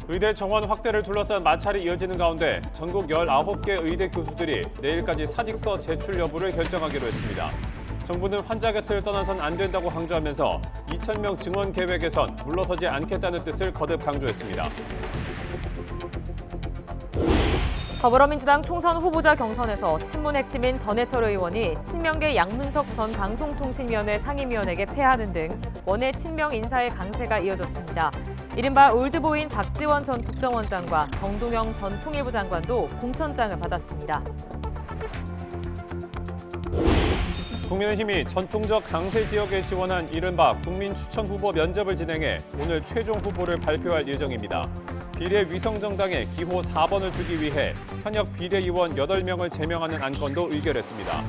의대 정원 확대를 둘러싼 마찰이 이어지는 가운데 전국 19개 의대 교수들이 내일까지 사직서 제출 여부를 결정하기로 했습니다. 정부는 환자 곁을 떠나선 안 된다고 강조하면서 2,000명 증원 계획에선 물러서지 않겠다는 뜻을 거듭 강조했습니다. 더불어민주당 총선 후보자 경선에서 친문 핵심인 전해철 의원이 친명계 양문석 전 방송통신위원회 상임위원에게 패하는 등 원외 친명 인사의 강세가 이어졌습니다. 이른바 올드보인 박지원 전 국정원장과 정동영 전 통일부 장관도 공천장을 받았습니다. 국민의힘이 전통적 강세 지역에 지원한 이른바 국민추천 후보 면접을 진행해 오늘 최종 후보를 발표할 예정입니다. 비례위성정당에 기호 4번을 주기 위해 현역 비례의원 8명을 제명하는 안건도 의결했습니다.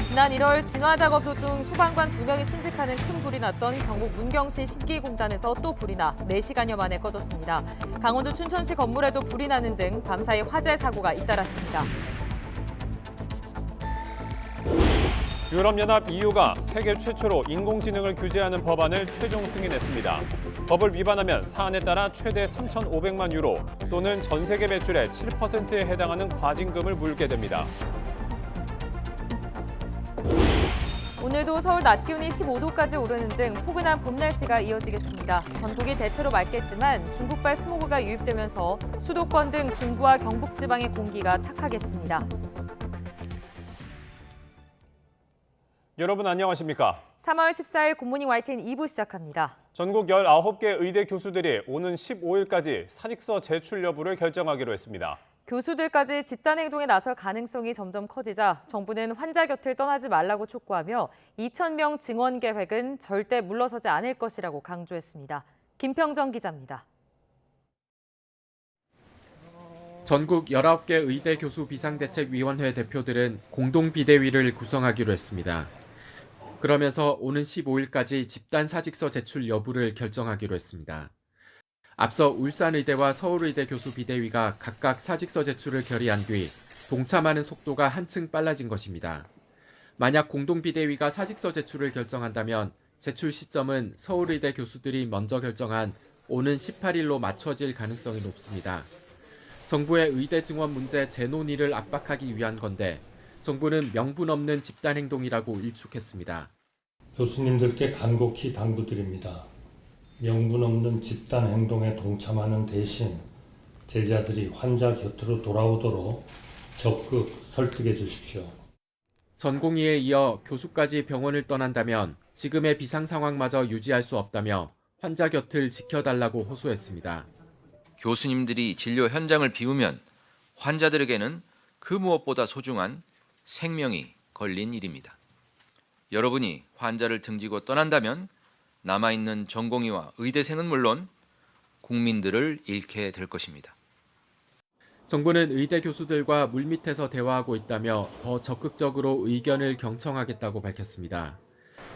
지난 1월 진화 작업 중 소방관 2명이 순직하는 큰 불이 났던 경북 문경시 신기공단에서 또 불이 나 4시간여 만에 꺼졌습니다. 강원도 춘천시 건물에도 불이 나는 등 밤사이 화재 사고가 잇따랐습니다. 유럽연합 EU가 세계 최초로 인공지능을 규제하는 법안을 최종 승인했습니다. 법을 위반하면 사안에 따라 최대 3,500만 유로 또는 전 세계 매출의 7%에 해당하는 과징금을 물게 됩니다. 오늘도 서울 낮 기온이 15도까지 오르는 등 포근한 봄 날씨가 이어지겠습니다. 전국이 대체로 맑겠지만 중국발 스모그가 유입되면서 수도권 등 중부와 경북 지방의 공기가 탁하겠습니다. 여러분 안녕하십니까? 3월 14일 굿모닝 YTN 2부 시작합니다. 전국 19개 의대 교수들이 오는 15일까지 사직서 제출 여부를 결정하기로 했습니다. 교수들까지 집단 행동에 나설 가능성이 점점 커지자 정부는 환자 곁을 떠나지 말라고 촉구하며 2,000명 증원 계획은 절대 물러서지 않을 것이라고 강조했습니다. 김평정 기자입니다. 전국 19개 의대 교수 비상대책위원회 대표들은 공동비대위를 구성하기로 했습니다. 그러면서 오는 15일까지 집단 사직서 제출 여부를 결정하기로 했습니다. 앞서 울산의대와 서울의대 교수 비대위가 각각 사직서 제출을 결의한 뒤 동참하는 속도가 한층 빨라진 것입니다. 만약 공동비대위가 사직서 제출을 결정한다면 제출 시점은 서울의대 교수들이 먼저 결정한 오는 18일로 맞춰질 가능성이 높습니다. 정부의 의대 증원 문제 재논의를 압박하기 위한 건데 정부는 명분 없는 집단 행동이라고 일축했습니다. 교수님들께 간곡히 당부드립니다. 명분 없는 집단 행동에 동참하는 대신 제자들이 환자 곁으로 돌아오도록 적극 설득해 주십시오. 전공의에 이어 교수까지 병원을 떠난다면 지금의 비상 상황마저 유지할 수 없다며 환자 곁을 지켜달라고 호소했습니다. 교수님들이 진료 현장을 비우면 환자들에게는 그 무엇보다 소중한 생명이 걸린 일입니다. 여러분이 환자를 등지고 떠난다면 남아있는 전공의와 의대생은 물론 국민들을 잃게 될 것입니다. 정부는 의대 교수들과 물밑에서 대화하고 있다며 더 적극적으로 의견을 경청하겠다고 밝혔습니다.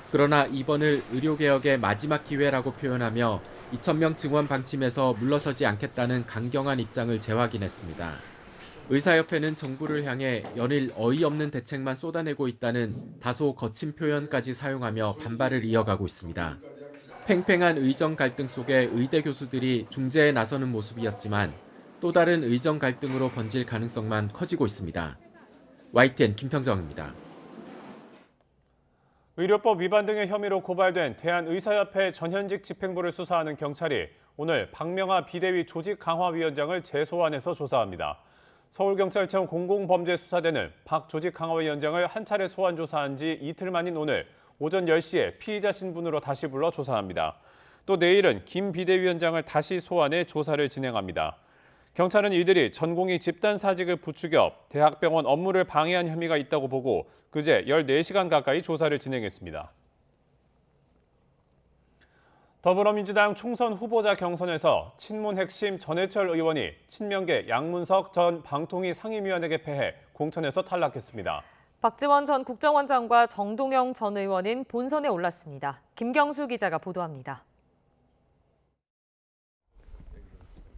그러나 이번을 의료개혁의 마지막 기회라고 표현하며 2,000명 증원 방침에서 물러서지 않겠다는 강경한 입장을 재확인했습니다. 의사협회는 정부를 향해 연일 어이없는 대책만 쏟아내고 있다는 다소 거친 표현까지 사용하며 반발을 이어가고 있습니다. 팽팽한 의정 갈등 속에 의대 교수들이 중재에 나서는 모습이었지만 또 다른 의정 갈등으로 번질 가능성만 커지고 있습니다. YTN 김평정입니다. 의료법 위반 등의 혐의로 고발된 대한의사협회 전현직 집행부를 수사하는 경찰이 오늘 박명하 비대위 조직강화위원장을 재소환해서 조사합니다. 서울경찰청 공공범죄수사대는 박 조직강화위원장을 한 차례 소환 조사한 지 이틀 만인 오늘 오전 10시에 피의자 신분으로 다시 불러 조사합니다. 또 내일은 김 비대위원장을 다시 소환해 조사를 진행합니다. 경찰은 이들이 전공의 집단 사직을 부추겨 대학병원 업무를 방해한 혐의가 있다고 보고 그제 14시간 가까이 조사를 진행했습니다. 더불어민주당 총선 후보자 경선에서 친문 핵심 전해철 의원이 친명계 양문석 전 방통위 상임위원에게 패해 공천에서 탈락했습니다. 박지원 전 국정원장과 정동영 전 의원은 본선에 올랐습니다. 김경수 기자가 보도합니다.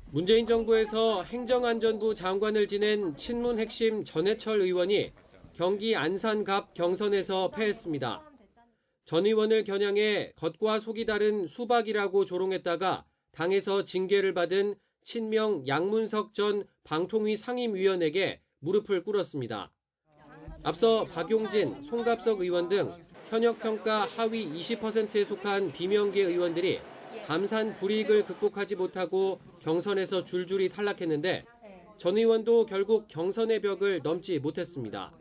문재인 정부에서 행정안전부 장관을 지낸 친문 핵심 전해철 의원이 경기 안산갑 경선에서 패했습니다. 전 의원을 겨냥해 겉과 속이 다른 수박이라고 조롱했다가 당에서 징계를 받은 친명 양문석 전 방통위 상임위원에게 무릎을 꿇었습니다. 앞서 박용진, 송갑석 의원 등 현역 평가 하위 20%에 속한 비명계 의원들이 감산 불이익을 극복하지 못하고 경선에서 줄줄이 탈락했는데 전 의원도 결국 경선의 벽을 넘지 못했습니다.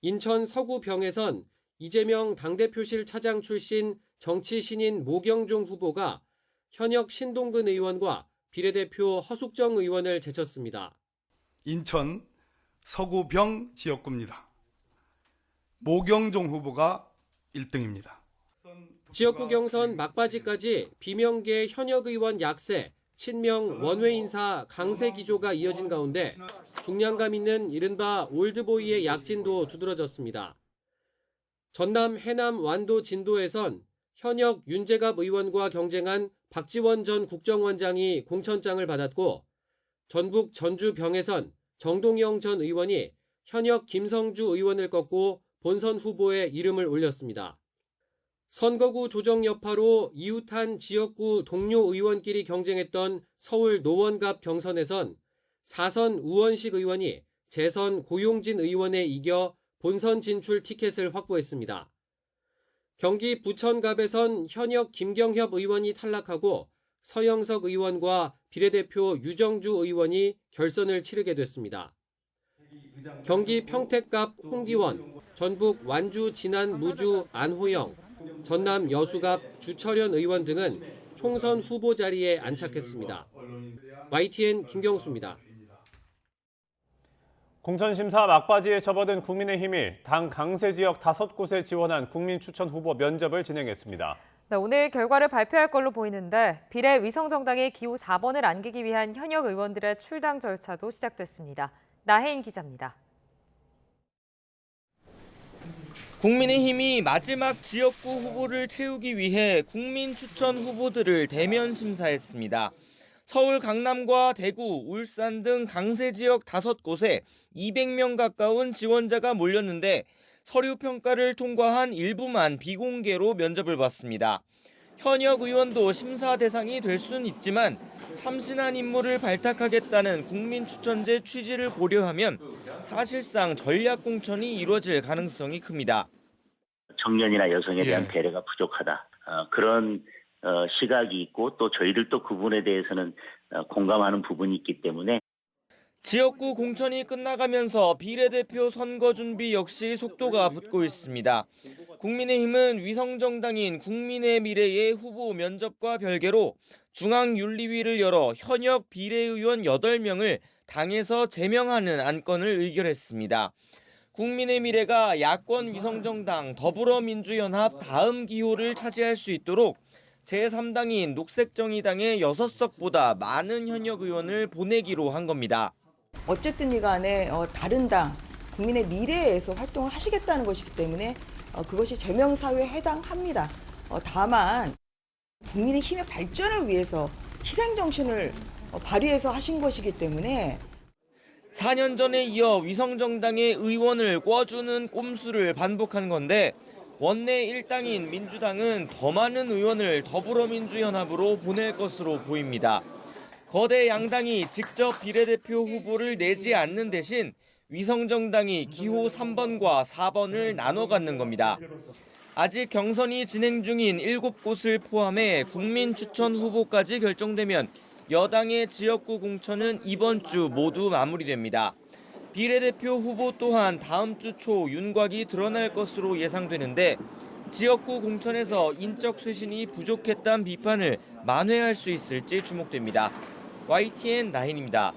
인천 서구병에선 이재명 당대표실 차장 출신 정치 신인 모경종 후보가 현역 신동근 의원과 비례대표 허숙정 의원을 제쳤습니다. 인천 서구병 지역구입니다. 모경종 후보가 1등입니다. 지역구 경선 막바지까지 비명계 현역 의원 약세, 친명 원외 인사 강세 기조가 이어진 가운데 중량감 있는 이른바 올드보이의 약진도 두드러졌습니다. 전남, 해남, 완도, 진도에선 현역 윤재갑 의원과 경쟁한 박지원 전 국정원장이 공천장을 받았고 전북 전주병에선 정동영 전 의원이 현역 김성주 의원을 꺾고 본선 후보에 이름을 올렸습니다. 선거구 조정 여파로 이웃한 지역구 동료 의원끼리 경쟁했던 서울 노원갑 경선에선 4선 우원식 의원이 재선 고용진 의원에 이겨 본선 진출 티켓을 확보했습니다. 경기 부천갑에선 현역 김경협 의원이 탈락하고 서영석 의원과 비례대표 유정주 의원이 결선을 치르게 됐습니다. 경기 평택갑 홍기원, 전북 완주 진안 무주 안호영, 전남 여수갑 주철현 의원 등은 총선 후보 자리에 안착했습니다. YTN 김경수입니다. 공천심사 막바지에 접어든 국민의힘이 당 강세 지역 5곳에 지원한 국민 추천 후보 면접을 진행했습니다. 네, 오늘 결과를 발표할 걸로 보이는데 비례 위성정당의 기호 4번을 안기기 위한 현역 의원들의 출당 절차도 시작됐습니다. 나혜인 기자입니다. 국민의힘이 마지막 지역구 후보를 채우기 위해 국민 추천 후보들을 대면 심사했습니다. 서울 강남과 대구, 울산 등 강세 지역 5곳에 200명 가까운 지원자가 몰렸는데 서류 평가를 통과한 일부만 비공개로 면접을 봤습니다. 현역 의원도 심사 대상이 될 수는 있지만 참신한 인물을 발탁하겠다는 국민추천제 취지를 고려하면 사실상 전략 공천이 이루어질 가능성이 큽니다. 청년이나 여성에 대한 배려가 부족하다. 그런 시각이 있고 또 저희들도 그 부분에 대해서는 공감하는 부분이 있기 때문에 지역구 공천이 끝나가면서 비례대표 선거 준비 역시 속도가 붙고 있습니다. 국민의힘은 위성정당인 국민의 미래의 후보 면접과 별개로 중앙윤리위를 열어 현역 비례의원 8명을 당에서 제명하는 안건을 의결했습니다. 국민의 미래가 야권 위성정당 더불어민주연합 다음 기호를 차지할 수 있도록 제3당인 녹색정의당의 6석보다 많은 현역 의원을 보내기로 한 겁니다. 어쨌든 간에 다른 당, 국민의 미래에서 활동을 하시겠다는 것이기 때문에 그것이 제명사유에 해당합니다. 다만 국민의 힘의 발전을 위해서 희생정신을 발휘해서 하신 것이기 때문에 4년 전에 이어 위성정당의 의원을 꿔주는 꼼수를 반복한 건데 원내 1당인 민주당은 더 많은 의원을 더불어민주연합으로 보낼 것으로 보입니다. 거대 양당이 직접 비례대표 후보를 내지 않는 대신 위성정당이 기호 3번과 4번을 나눠 갖는 겁니다. 아직 경선이 진행 중인 7곳을 포함해 국민 추천 후보까지 결정되면 여당의 지역구 공천은 이번 주 모두 마무리됩니다. 비례대표 후보 또한 다음 주 초 윤곽이 드러날 것으로 예상되는데 지역구 공천에서 인적 쇄신이 부족했다는 비판을 만회할 수 있을지 주목됩니다. YTN 나인입니다.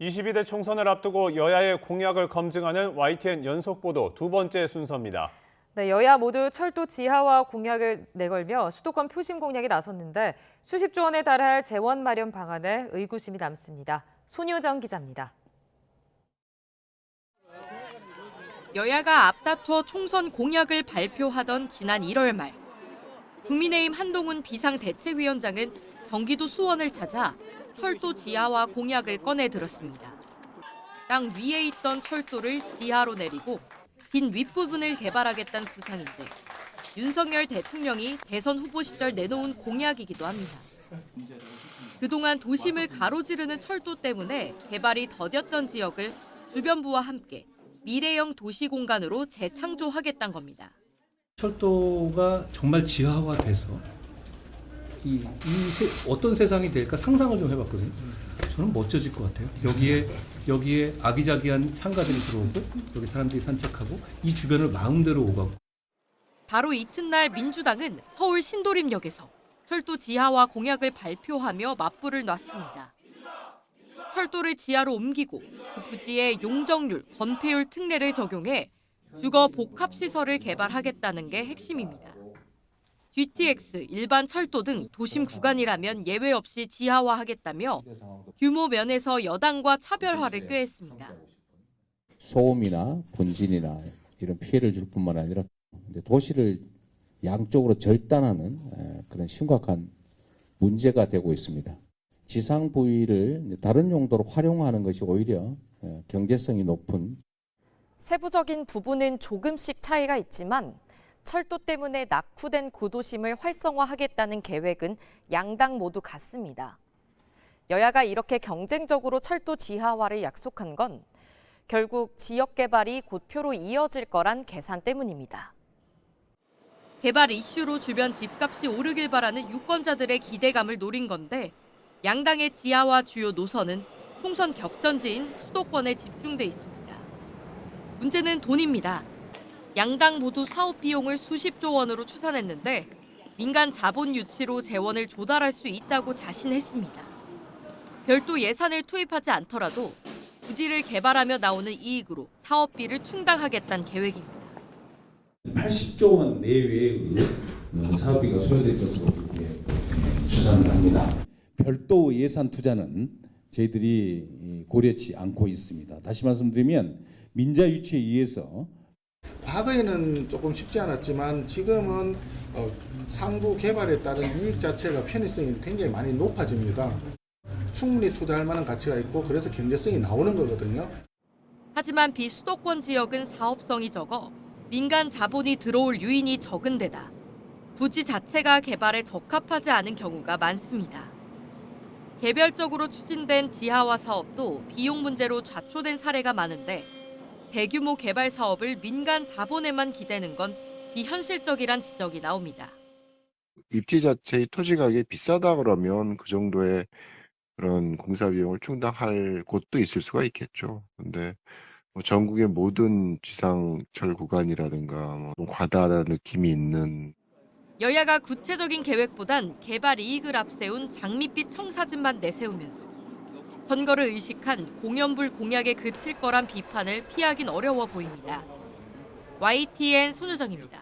(22대) 총선을 앞두고 여야의 공약을 검증하는 YTN 연속보도 2번째 순서입니다. 네, 여야 모두 철도 지하화 공약을 내걸며 수도권 표심 공략에 나섰는데 수십조 원에 달할 재원 마련 방안에 의구심이 남습니다. 손효정 기자입니다. 여야가 앞다퉈 총선 공약을 발표하던 지난 1월 말 국민의힘 한동훈 비상대책위원장은 경기도 수원을 찾아 철도 지하화 공약을 꺼내 들었습니다. 땅 위에 있던 철도를 지하로 내리고 빈 윗부분을 개발하겠다는 구상인데 윤석열 대통령이 대선 후보 시절 내놓은 공약이기도 합니다. 그동안 도심을 가로지르는 철도 때문에 개발이 더뎠던 지역을 주변부와 함께 미래형 도시 공간으로 재창조하겠다는 겁니다. 철도가 정말 지하화돼서 어떤 세상이 될까 상상을 좀 해봤거든요. 저는 멋져질 것 같아요. 여기에 아기자기한 상가들이 들어오고 여기 사람들이 산책하고 이 주변을 마음대로 오가고. 바로 이튿날 민주당은 서울 신도림역에서 철도 지하화 공약을 발표하며 맞불을 놨습니다. 철도를 지하로 옮기고 그 부지에 용적률, 건폐율 특례를 적용해 주거 복합시설을 개발하겠다는 게 핵심입니다. GTX, 일반 철도 등 도심 구간이라면 예외 없이 지하화하겠다며 규모 면에서 여당과 차별화를 꾀했습니다. 소음이나 분진이나 이런 피해를 줄 뿐만 아니라 도시를 양쪽으로 절단하는 그런 심각한 문제가 되고 있습니다. 지상 부위를 다른 용도로 활용하는 것이 오히려 경제성이 높은. 세부적인 부분은 조금씩 차이가 있지만 철도 때문에 낙후된 구도심을 활성화하겠다는 계획은 양당 모두 같습니다. 여야가 이렇게 경쟁적으로 철도 지하화를 약속한 건 결국 지역 개발이 곧 표로 이어질 거란 계산 때문입니다. 개발 이슈로 주변 집값이 오르길 바라는 유권자들의 기대감을 노린 건데 양당의 지하화 주요 노선은 총선 격전지인 수도권에 집중돼 있습니다. 문제는 돈입니다. 양당 모두 사업 비용을 수십조 원으로 추산했는데 민간 자본 유치로 재원을 조달할 수 있다고 자신했습니다. 별도 예산을 투입하지 않더라도 부지를 개발하며 나오는 이익으로 사업비를 충당하겠다는 계획입니다. 80조 원 내외의 사업비가 소요될 것으로 이렇게 추산을 합니다. 별도 예산 투자는 저희들이 고려치 않고 있습니다. 다시 말씀드리면 민자 유치에 의해서 과거에는 조금 쉽지 않았지만 지금은 상부 개발에 따른 이익 자체가 편의성이 굉장히 많이 높아집니다. 충분히 투자할 만한 가치가 있고 그래서 경제성이 나오는 거거든요. 하지만 비수도권 지역은 사업성이 적어 민간 자본이 들어올 유인이 적은 데다 부지 자체가 개발에 적합하지 않은 경우가 많습니다. 개별적으로 추진된 지하화 사업도 비용 문제로 좌초된 사례가 많은데 대규모 개발 사업을 민간 자본에만 기대는 건 비현실적이란 지적이 나옵니다. 입지 자체의 토지 가격이 비싸다 그러면 그 정도의 그런 공사 비용을 충당할 곳도 있을 수가 있겠죠. 근데 전국의 모든 지상철 구간이라든가 좀 과다한 느낌이 있는. 여야가 구체적인 계획보단 개발 이익을 앞세운 장밋빛 청사진만 내세우면서 선거를 의식한 공연불 공약에 그칠 거란 비판을 피하긴 어려워 보입니다. YTN 손유정입니다.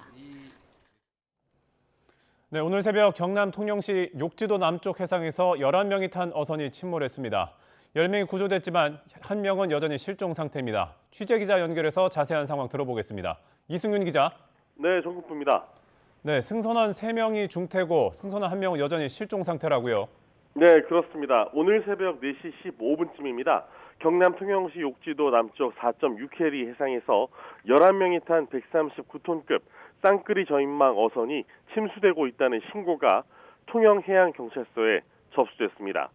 네, 오늘 새벽 경남 통영시 욕지도 남쪽 해상에서 11명이 탄 어선이 침몰했습니다. 10명이 구조됐지만 1명은 여전히 실종 상태입니다. 취재기자 연결해서 자세한 상황 들어보겠습니다. 이승윤 기자. 네, 정국부입니다. 네, 승선원 3명이 중태고 승선원 1명은 여전히 실종 상태라고요. 네, 그렇습니다. 오늘 새벽 4시 15분쯤입니다. 경남 통영시 욕지도 남쪽 4.6해리 해상에서 11명이 탄 139톤급 쌍끌이 저인망 어선이 침수되고 있다는 신고가 통영해양경찰서에 접수됐습니다.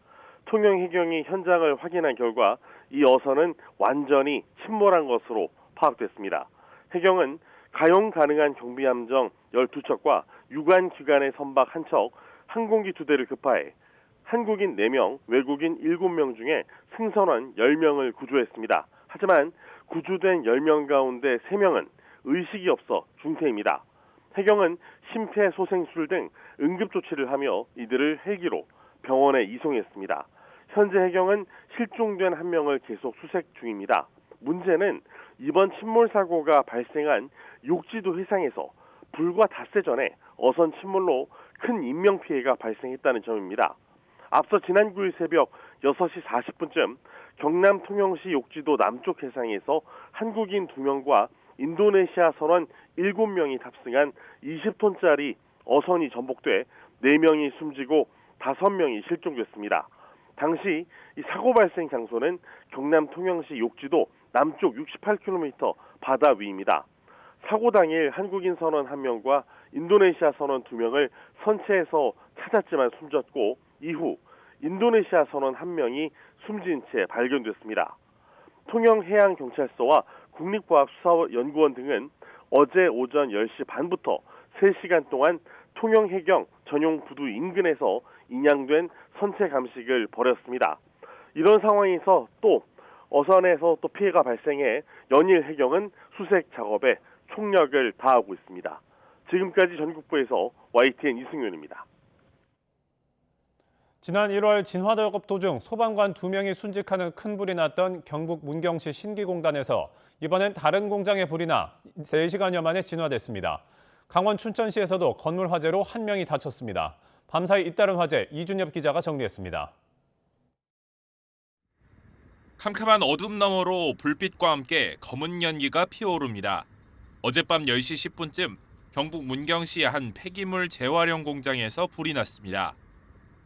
통영해경이 현장을 확인한 결과 이 어선은 완전히 침몰한 것으로 파악됐습니다. 해경은 가용 가능한 경비함정 12척과 유관 기관의 선박 1척, 항공기 2대를 급파해 한국인 4명, 외국인 7명 중에 승선원 10명을 구조했습니다. 하지만 구조된 10명 가운데 3명은 의식이 없어 중태입니다. 해경은 심폐소생술 등 응급조치를 하며 이들을 헬기로 병원에 이송했습니다. 현재 해경은 실종된 1명을 계속 수색 중입니다. 문제는 이번 침몰 사고가 발생한 욕지도 해상에서 불과 닷새 전에 어선 침몰로 큰 인명피해가 발생했다는 점입니다. 앞서 지난 9일 새벽 6시 40분쯤 경남 통영시 욕지도 남쪽 해상에서 한국인 2명과 인도네시아 선원 7명이 탑승한 20톤짜리 어선이 전복돼 4명이 숨지고 5명이 실종됐습니다. 당시 이 사고 발생 장소는 경남 통영시 욕지도 남쪽 68km 바다 위입니다. 사고 당일 한국인 선원 1명과 인도네시아 선원 2명을 선체에서 찾았지만 숨졌고 이후 인도네시아 선원 1명이 숨진 채 발견됐습니다. 통영해양경찰서와 국립과학수사연구원 등은 어제 오전 10시 반부터 3시간 동안 통영해경 전용 부두 인근에서 인양된 선체 감식을 벌였습니다. 이런 상황에서 또 어선에서 또 피해가 발생해 연일해경은 수색 작업에 총력을 다하고 있습니다. 지금까지 전국부에서 YTN 이승윤입니다. 지난 1월 진화 작업 도중 소방관 2명이 순직하는 큰 불이 났던 경북 문경시 신기공단에서 이번엔 다른 공장에 불이 나 3시간여 만에 진화됐습니다. 강원 춘천시에서도 건물 화재로 1명이 다쳤습니다. 밤사이 잇따른 화재 이준엽 기자가 정리했습니다. 캄캄한 어둠 너머로 불빛과 함께 검은 연기가 피어오릅니다. 어젯밤 10시 10분쯤 경북 문경시의 한 폐기물 재활용 공장에서 불이 났습니다.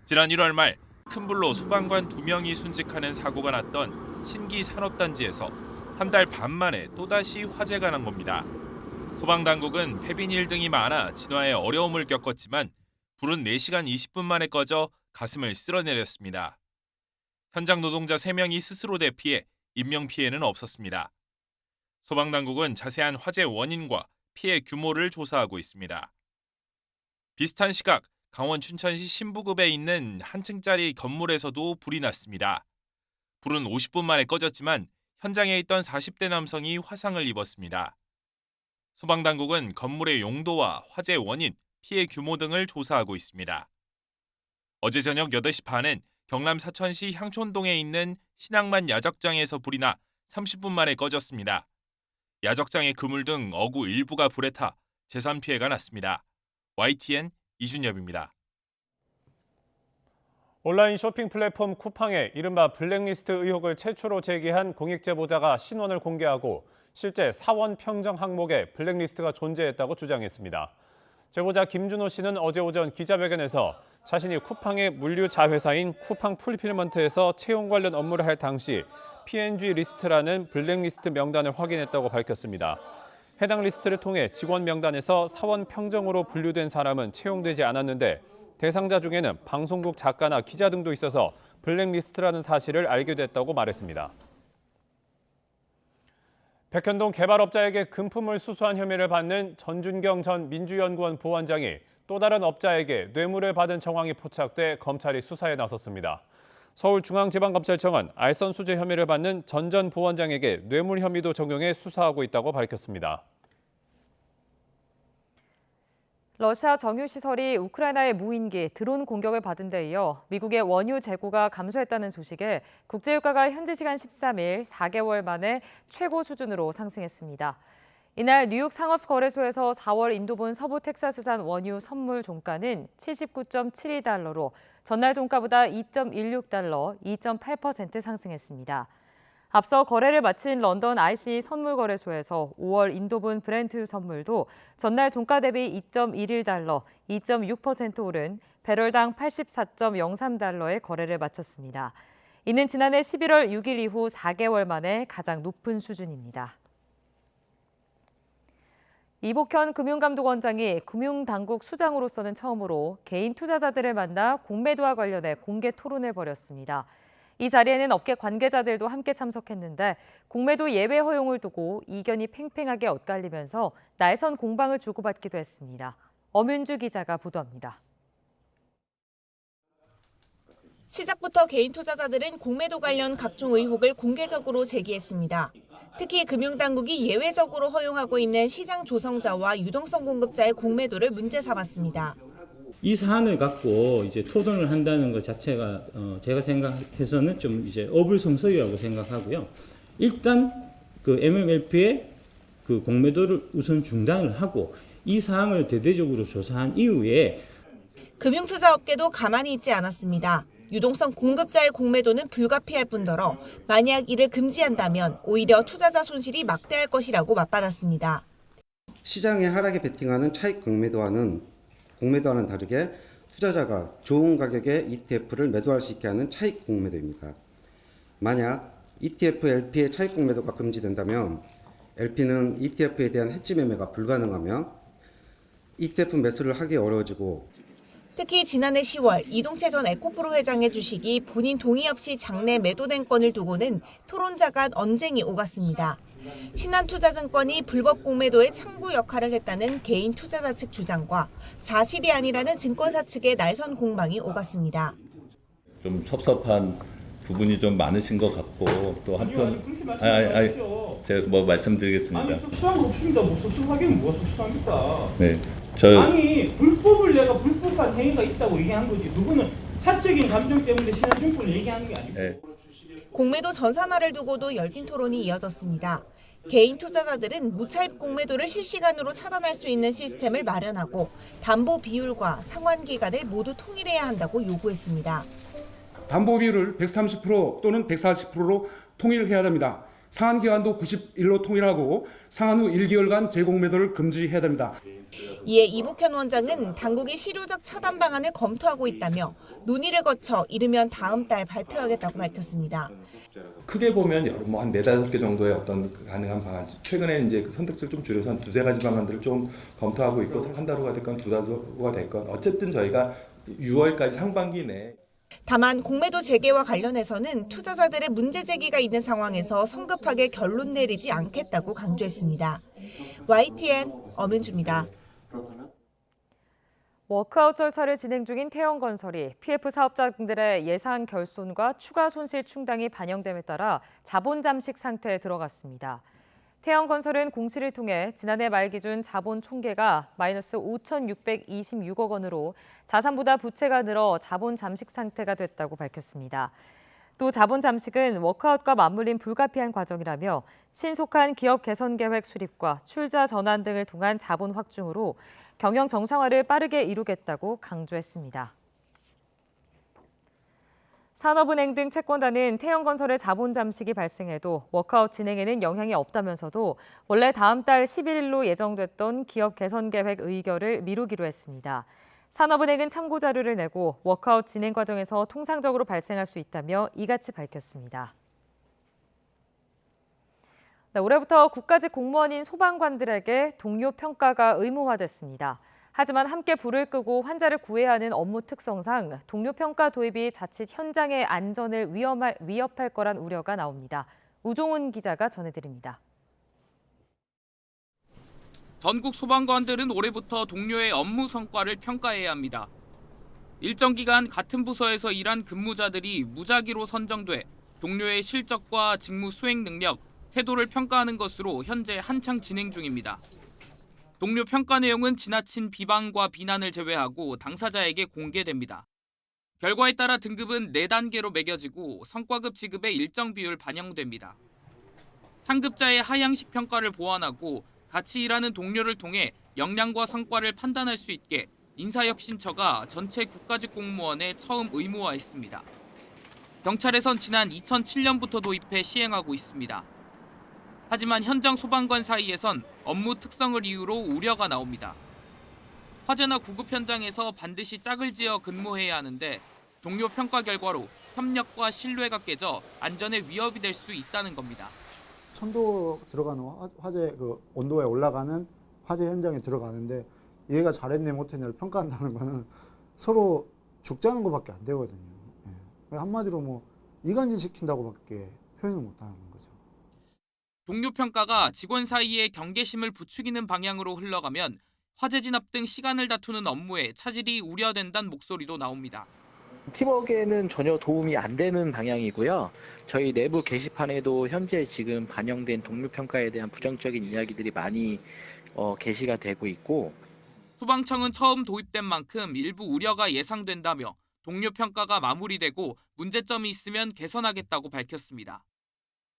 지난 1월 말 큰 불로 소방관 2명이 순직하는 사고가 났던 신기 산업단지에서 한 달 반 만에 또다시 화재가 난 겁니다. 소방당국은 폐비닐 등이 많아 진화에 어려움을 겪었지만 불은 4시간 20분 만에 꺼져 가슴을 쓸어내렸습니다. 현장 노동자 3명이 스스로 대피해 인명피해는 없었습니다. 소방당국은 자세한 화재 원인과 피해 규모를 조사하고 있습니다. 비슷한 시각 강원 춘천시 신부급에 있는 한 층짜리 건물에서도 불이 났습니다. 불은 50분 만에 꺼졌지만 현장에 있던 40대 남성이 화상을 입었습니다. 소방당국은 건물의 용도와 화재 원인, 피해 규모 등을 조사하고 있습니다. 어제 저녁 8시 반엔 경남 사천시 향촌동에 있는 신앙만 야적장에서 불이 나 30분 만에 꺼졌습니다. 야적장의 그물 등 어구 일부가 불에 타 재산 피해가 났습니다. YTN 이준엽입니다. 온라인 쇼핑 플랫폼 쿠팡에 이른바 블랙리스트 의혹을 최초로 제기한 공익제보자가 신원을 공개하고 실제 사원 평정 항목에 블랙리스트가 존재했다고 주장했습니다. 제보자 김준호 씨는 어제 오전 기자회견에서 자신이 쿠팡의 물류 자회사인 쿠팡 풀필먼트에서 채용 관련 업무를 할 당시 PNG 리스트라는 블랙리스트 명단을 확인했다고 밝혔습니다. 해당 리스트를 통해 직원 명단에서 사원 평정으로 분류된 사람은 채용되지 않았는데 대상자 중에는 방송국 작가나 기자 등도 있어서 블랙리스트라는 사실을 알게 됐다고 말했습니다. 백현동 개발업자에게 금품을 수수한 혐의를 받는 전준경 전 민주연구원 부원장이 또 다른 업자에게 뇌물을 받은 정황이 포착돼 검찰이 수사에 나섰습니다. 서울중앙지방검찰청은 알선수재 혐의를 받는 전 부원장에게 뇌물 혐의도 적용해 수사하고 있다고 밝혔습니다. 러시아 정유시설이 우크라이나의 무인기 드론 공격을 받은 데 이어 미국의 원유 재고가 감소했다는 소식에 국제유가가 현지 시간 13일 4개월 만에 최고 수준으로 상승했습니다. 이날 뉴욕 상업거래소에서 4월 인도분 서부 텍사스산 원유 선물 종가는 79.72달러로 전날 종가보다 2.16달러, 2.8% 상승했습니다. 앞서 거래를 마친 런던 IC 선물거래소에서 5월 인도분 브렌트 선물도 전날 종가 대비 2.11달러, 2.6% 오른 배럴당 84.03달러에 거래를 마쳤습니다. 이는 지난해 11월 6일 이후 4개월 만에 가장 높은 수준입니다. 이복현 금융감독원장이 금융당국 수장으로서는 처음으로 개인 투자자들을 만나 공매도와 관련해 공개 토론을 벌였습니다. 이 자리에는 업계 관계자들도 함께 참석했는데 공매도 예외 허용을 두고 이견이 팽팽하게 엇갈리면서 날선 공방을 주고받기도 했습니다. 엄윤주 기자가 보도합니다. 시작부터 개인 투자자들은 공매도 관련 각종 의혹을 공개적으로 제기했습니다. 특히 금융당국이 예외적으로 허용하고 있는 시장 조성자와 유동성 공급자의 공매도를 문제 삼았습니다. 이 사안을 갖고 이제 토론을 한다는 것 자체가 제가 생각해서는 좀 이제 어불성설이라고 생각하고요. 일단 그 MMLP의 그 공매도를 우선 중단을 하고 이 사항을 대대적으로 조사한 이후에 금융투자업계도 가만히 있지 않았습니다. 유동성 공급자의 공매도는 불가피할 뿐더러 만약 이를 금지한다면 오히려 투자자 손실이 막대할 것이라고 맞받았습니다. 시장의 하락에 베팅하는 차익 공매도와는 다르게 투자자가 좋은 가격에 ETF를 매도할 수 있게 하는 차익 공매도입니다. 만약 ETF LP의 차익 공매도가 금지된다면 LP는 ETF에 대한 해지 매매가 불가능하며 ETF 매수를 하기 어려워지고, 특히 지난해 10월 이동채 전 에코프로 회장의 주식이 본인 동의 없이 장내 매도된 건을 두고는 토론자 간 언쟁이 오갔습니다. 신한투자증권이 불법 공매도의 창구 역할을 했다는 개인 투자자 측 주장과 사실이 아니라는 증권사 측의 날선 공방이 오갔습니다. 좀 섭섭한 부분이 좀 많으신 것 같고, 또 한편 제가 뭐 말씀드리겠습니다. 아니 섭섭한 거 없습니다. 뭐 섭섭하기는 뭐가 섭섭합니까? 네, 아니 불법을 내가 불법한 행위가 있다고 얘기한 거지. 그거는 사적인 감정 때문에 신한증권을 얘기하는 게 아니고. 네. 공매도 전산화를 두고도 열띤 토론이 이어졌습니다. 개인 투자자들은 무차입 공매도를 실시간으로 차단할 수 있는 시스템을 마련하고 담보 비율과 상환 기간을 모두 통일해야 한다고 요구했습니다. 담보 비율을 130% 또는 140%로 통일해야 됩니다. 상환 기간도 90일로 통일하고 상환 후 1개월간 재공매도를 금지해야 됩니다. 이에 이복현 원장은 당국이 실효적 차단 방안을 검토하고 있다며 논의를 거쳐 이르면 다음 달 발표하겠다고 밝혔습니다. 크게 보면 한 4-5개 정도의 어떤 가능한 방안, 최근에 이제 선택지를 좀 줄여서 한 2-3가지 방안들을 좀 검토하고 있고, 한 달후가 됐건 2달후가 됐건 어쨌든 저희가 6월까지 상반기 내에. 다만 공매도 재개와 관련해서는 투자자들의 문제 제기가 있는 상황에서 성급하게 결론 내리지 않겠다고 강조했습니다. YTN 엄은주입니다. 워크아웃 절차를 진행 중인 태영건설이 PF 사업자들의 예상 결손과 추가 손실 충당이 반영됨에 따라 자본 잠식 상태에 들어갔습니다. 태영건설은 공시를 통해 지난해 말 기준 자본 총계가 마이너스 5,626억 원으로 자산보다 부채가 늘어 자본 잠식 상태가 됐다고 밝혔습니다. 또 자본 잠식은 워크아웃과 맞물린 불가피한 과정이라며 신속한 기업 개선 계획 수립과 출자 전환 등을 통한 자본 확충으로 경영 정상화를 빠르게 이루겠다고 강조했습니다. 산업은행 등 채권단은 태영건설의 자본 잠식이 발생해도 워크아웃 진행에는 영향이 없다면서도 원래 다음 달 11일로 예정됐던 기업 개선 계획 의결을 미루기로 했습니다. 산업은행은 참고 자료를 내고 워크아웃 진행 과정에서 통상적으로 발생할 수 있다며 이같이 밝혔습니다. 올해부터 국가직 공무원인 소방관들에게 동료 평가가 의무화됐습니다. 하지만 함께 불을 끄고 환자를 구해야 하는 업무 특성상 동료 평가 도입이 자칫 현장의 안전을 위협할 거란 우려가 나옵니다. 우종훈 기자가 전해드립니다. 전국 소방관들은 올해부터 동료의 업무 성과를 평가해야 합니다. 일정 기간 같은 부서에서 일한 근무자들이 무작위로 선정돼 동료의 실적과 직무 수행 능력, 태도를 평가하는 것으로 현재 한창 진행 중입니다. 동료 평가 내용은 지나친 비방과 비난을 제외하고 당사자에게 공개됩니다. 결과에 따라 등급은 4단계로 매겨지고 성과급 지급의 일정 비율 반영됩니다. 상급자의 하향식 평가를 보완하고 같이 일하는 동료를 통해 역량과 성과를 판단할 수 있게 인사혁신처가 전체 국가직 공무원에 처음 의무화했습니다. 경찰에선 지난 2007년부터 도입해 시행하고 있습니다. 하지만 현장 소방관 사이에선 업무 특성을 이유로 우려가 나옵니다. 화재나 구급 현장에서 반드시 짝을 지어 근무해야 하는데 동료 평가 결과로 협력과 신뢰가 깨져 안전에 위협이 될 수 있다는 겁니다. 천도 들어가는 화재 온도에 올라가는 화재 현장에 들어가는데 얘가 잘했네 못했냐를 평가한다는 거는 서로 죽자는 것밖에 안 되거든요. 한마디로 뭐 이간질 시킨다고밖에 표현을 못하는 거죠. 동료 평가가 직원 사이의 경계심을 부추기는 방향으로 흘러가면 화재 진압 등 시간을 다투는 업무에 차질이 우려된다는 목소리도 나옵니다. 팀워크에는 전혀 도움이 안 되는 방향이고요. 저희 내부 게시판에도 현재 지금 반영된 동료 평가에 대한 부정적인 이야기들이 많이 게시가 되고 있고, 소방청은 처음 도입된 만큼 일부 우려가 예상된다며 동료 평가가 마무리되고 문제점이 있으면 개선하겠다고 밝혔습니다.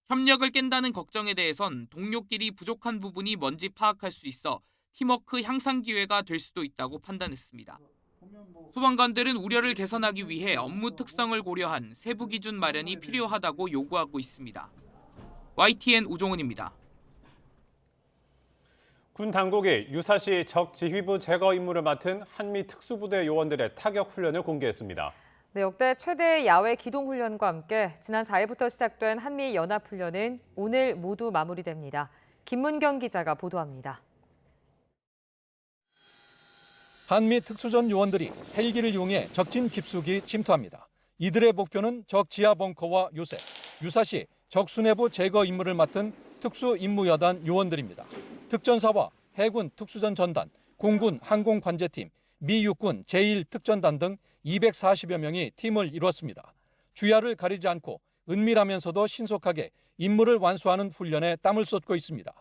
협력을 깬다는 걱정에 대해선 동료끼리 부족한 부분이 뭔지 파악할 수 있어 팀워크 향상 기회가 될 수도 있다고 판단했습니다. 소방관들은 우려를 개선하기 위해 업무 특성을 고려한 세부 기준 마련이 필요하다고 요구하고 있습니다. YTN 우종훈입니다. 군 당국이 유사시 적 지휘부 제거 임무를 맡은 한미 특수부대 요원들의 타격 훈련을 공개했습니다. 네, 역대 최대의 야외 기동 훈련과 함께 지난 4일부터 시작된 한미 연합 훈련은 오늘 모두 마무리됩니다. 김문경 기자가 보도합니다. 한미 특수전 요원들이 헬기를 이용해 적진 깊숙이 침투합니다. 이들의 목표는 적 지하 벙커와 요새, 유사시 적 수뇌부 제거 임무를 맡은 특수임무여단 요원들입니다. 특전사와 해군 특수전 전단, 공군 항공관제팀, 미 육군 제1특전단 등 240여 명이 팀을 이뤘습니다. 주야를 가리지 않고 은밀하면서도 신속하게 임무를 완수하는 훈련에 땀을 쏟고 있습니다.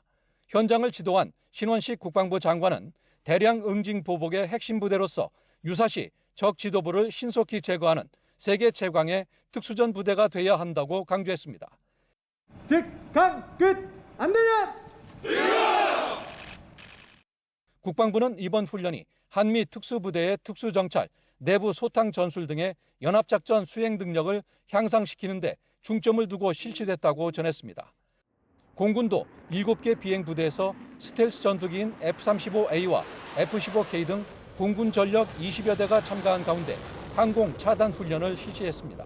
현장을 지도한 신원식 국방부 장관은 대량 응징 보복의 핵심 부대로서 유사시 적 지도부를 신속히 제거하는 세계 최강의 특수전 부대가 돼야 한다고 강조했습니다. 즉각 끝! 안 되면! 국방부는 이번 훈련이 한미 특수부대의 특수정찰, 내부 소탕 전술 등의 연합작전 수행 능력을 향상시키는 데 중점을 두고 실시됐다고 전했습니다. 공군도 7개 비행부대에서 스텔스 전투기인 F-35A와 F-15K 등 공군 전력 20여 대가 참가한 가운데 항공 차단 훈련을 실시했습니다.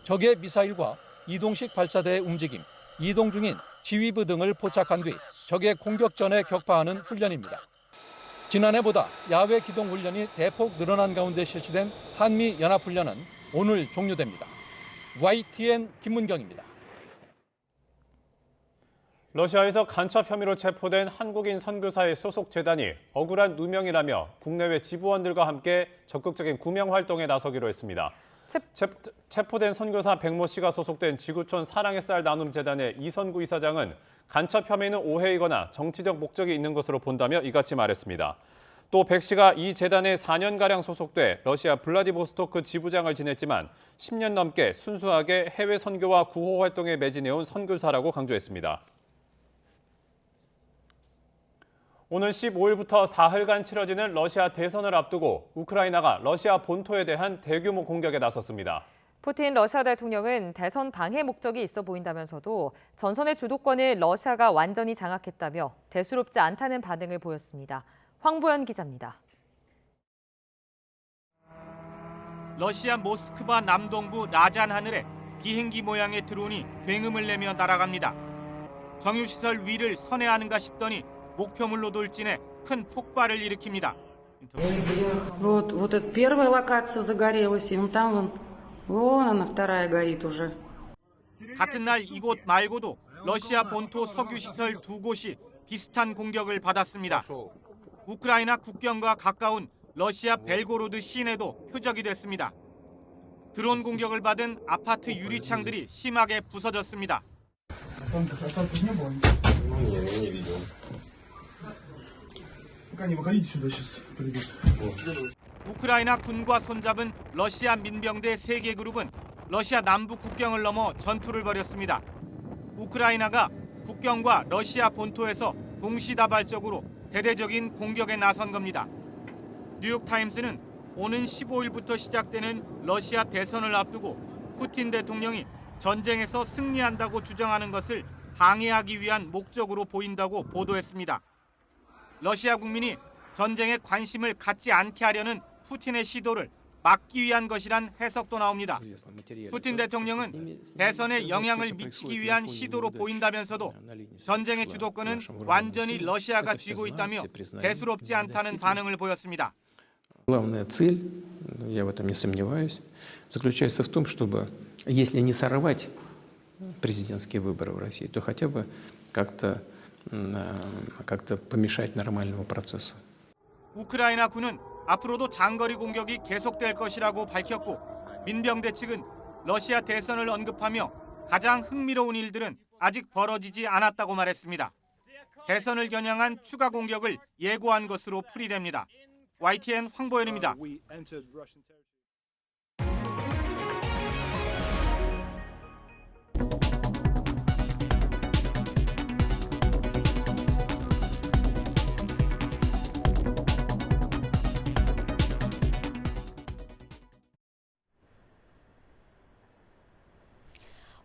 적의 미사일과 이동식 발사대의 움직임, 이동 중인 지휘부 등을 포착한 뒤 적의 공격전에 격파하는 훈련입니다. 지난해보다 야외 기동 훈련이 대폭 늘어난 가운데 실시된 한미 연합훈련은 오늘 종료됩니다. YTN 김문경입니다. 러시아에서 간첩 혐의로 체포된 한국인 선교사의 소속 재단이 억울한 누명이라며 국내외 지부원들과 함께 적극적인 구명 활동에 나서기로 했습니다. 체포된 선교사 백모 씨가 소속된 지구촌 사랑의 쌀 나눔 재단의 이선구 이사장은 간첩 혐의는 오해이거나 정치적 목적이 있는 것으로 본다며 이같이 말했습니다. 또 백 씨가 이 재단에 4년가량 소속돼 러시아 블라디보스토크 지부장을 지냈지만 10년 넘게 순수하게 해외 선교와 구호 활동에 매진해온 선교사라고 강조했습니다. 오늘 15일부터 사흘간 치러지는 러시아 대선을 앞두고 우크라이나가 러시아 본토에 대한 대규모 공격에 나섰습니다. 푸틴 러시아 대통령은 대선 방해 목적이 있어 보인다면서도 전선의 주도권을 러시아가 완전히 장악했다며 대수롭지 않다는 반응을 보였습니다. 황보연 기자입니다. 러시아 모스크바 남동부 라잔 하늘에 비행기 모양의 드론이 굉음을 내며 날아갑니다. 정유시설 위를 선회하는가 싶더니 목표물로 돌진해 큰 폭발을 일으킵니다. Вот эта первая локация загорелась, и там вон она вторая горит уже. 같은 날 이곳 말고도 러시아 본토 석유시설 두 곳이 비슷한 공격을 받았습니다. 우크라이나 국경과 가까운 러시아 벨고로드 시내도 표적이 됐습니다. 드론 공격을 받은 아파트 유리창들이 심하게 부서졌습니다. 우크라이나 군과 손잡은 러시아 민병대 3개 그룹은 러시아 남부 국경을 넘어 전투를 벌였습니다. 우크라이나가 국경과 러시아 본토에서 동시다발적으로 대대적인 공격에 나선 겁니다. 뉴욕타임스는 오는 15일부터 시작되는 러시아 대선을 앞두고 푸틴 대통령이 전쟁에서 승리한다고 주장하는 것을 방해하기 위한 목적으로 보인다고 보도했습니다. 러시아 국민이 전쟁에 관심을 갖지 않게 하려는 푸틴의 시도를 막기 위한 것이란 해석도 나옵니다. 푸틴 대통령은 대선에 영향을 미치기 위한 시도로 보인다면서도 전쟁의 주도권은 완전히 러시아가 쥐고 있다며 대수롭지 않다는 반응을 보였습니다. Главная цель, я в этом не сомневаюсь, заключается в том, чтобы, если не сорвать президентские выборы в России, то хотя бы как-то помешать нормальному процессу. 우크라이나 군은 앞으로도 장거리 공격이 계속될 것이라고 밝혔고 민병대 측은 러시아 대선을 언급하며 가장 흥미로운 일들은 아직 벌어지지 않았다고 말했습니다. 대선을 겨냥한 추가 공격을 예고한 것으로 풀이됩니다. YTN 황보연입니다.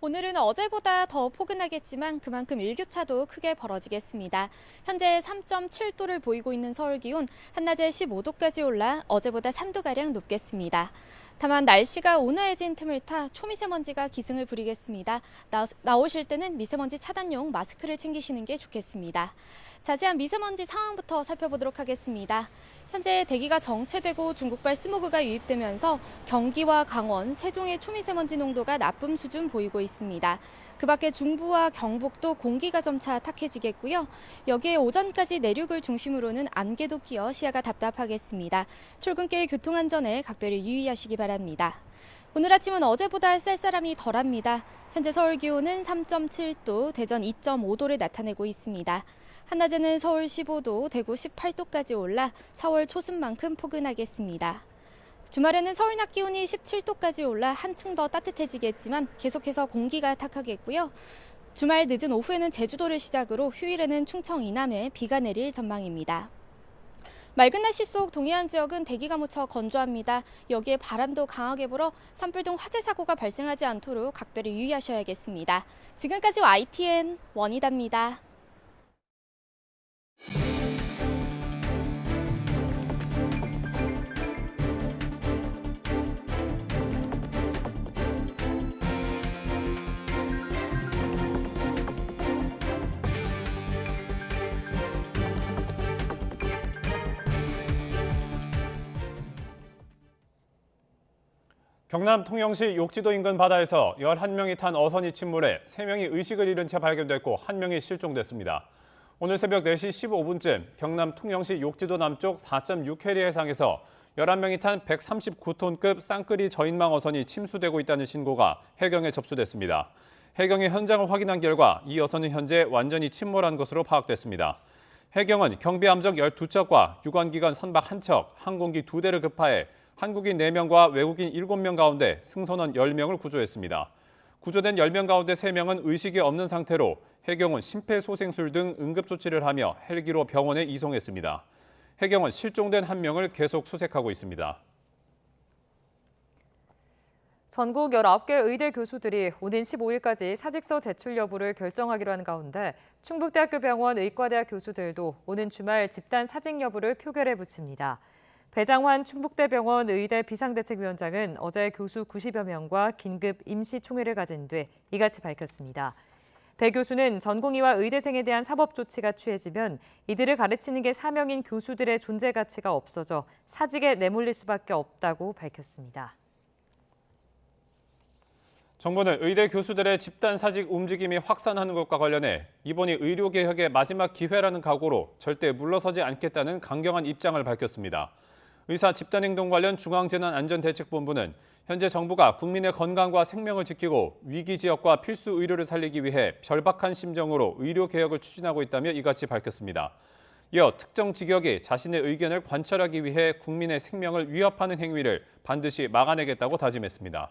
오늘은 어제보다 더 포근하겠지만 그만큼 일교차도 크게 벌어지겠습니다. 현재 3.7도를 보이고 있는 서울 기온, 한낮에 15도까지 올라 어제보다 3도가량 높겠습니다. 다만 날씨가 온화해진 틈을 타 초미세먼지가 기승을 부리겠습니다. 나오실 때는 미세먼지 차단용 마스크를 챙기시는 게 좋겠습니다. 자세한 미세먼지 상황부터 살펴보도록 하겠습니다. 현재 대기가 정체되고 중국발 스모그가 유입되면서 경기와 강원, 세종의 초미세먼지 농도가 나쁨 수준 보이고 있습니다. 그 밖에 중부와 경북도 공기가 점차 탁해지겠고요. 여기에 오전까지 내륙을 중심으로는 안개도 끼어 시야가 답답하겠습니다. 출근길 교통안전에 각별히 유의하시기 바랍니다. 오늘 아침은 어제보다 쌀쌀함이 덜합니다. 현재 서울 기온은 3.7도, 대전 2.5도를 나타내고 있습니다. 한낮에는 서울 15도, 대구 18도까지 올라 4월 초순만큼 포근하겠습니다. 주말에는 서울 낮 기온이 17도까지 올라 한층 더 따뜻해지겠지만 계속해서 공기가 탁하겠고요. 주말 늦은 오후에는 제주도를 시작으로 휴일에는 충청 이남에 비가 내릴 전망입니다. 맑은 날씨 속 동해안 지역은 대기가 무척 건조합니다. 여기에 바람도 강하게 불어 산불 등 화재 사고가 발생하지 않도록 각별히 유의하셔야겠습니다. 지금까지 YTN 원희다입니다. 경남 통영시 욕지도 인근 바다에서 11명이 탄 어선이 침몰해 3명이 의식을 잃은 채 발견됐고 1명이 실종됐습니다. 오늘 새벽 4시 15분쯤 경남 통영시 욕지도 남쪽 4.6해리 해상에서 11명이 탄 139톤급 쌍끌이 저인망 어선이 침수되고 있다는 신고가 해경에 접수됐습니다. 해경이 현장을 확인한 결과 이 어선은 현재 완전히 침몰한 것으로 파악됐습니다. 해경은 경비함정 12척과 유관기관 선박 1척, 항공기 2대를 급파해 한국인 4명과 외국인 7명 가운데 승선원 10명을 구조했습니다. 구조된 10명 가운데 3명은 의식이 없는 상태로 해경은 심폐소생술 등 응급조치를 하며 헬기로 병원에 이송했습니다. 해경은 실종된 1명을 계속 수색하고 있습니다. 전국 19개 의대 교수들이 오는 15일까지 사직서 제출 여부를 결정하기로 한 가운데 충북대학교 병원 의과대학 교수들도 오는 주말 집단 사직 여부를 표결에 붙입니다. 배장환 충북대병원 의대 비상대책위원장은 어제 교수 90여 명과 긴급 임시총회를 가진 뒤 이같이 밝혔습니다. 배 교수는 전공의와 의대생에 대한 사법 조치가 취해지면 이들을 가르치는 게 사명인 교수들의 존재 가치가 없어져 사직에 내몰릴 수밖에 없다고 밝혔습니다. 정부는 의대 교수들의 집단 사직 움직임이 확산하는 것과 관련해 이번이 의료개혁의 마지막 기회라는 각오로 절대 물러서지 않겠다는 강경한 입장을 밝혔습니다. 의사 집단행동 관련 중앙재난안전대책본부는 현재 정부가 국민의 건강과 생명을 지키고 위기 지역과 필수 의료를 살리기 위해 절박한 심정으로 의료개혁을 추진하고 있다며 이같이 밝혔습니다. 이어 특정 직역이 자신의 의견을 관철하기 위해 국민의 생명을 위협하는 행위를 반드시 막아내겠다고 다짐했습니다.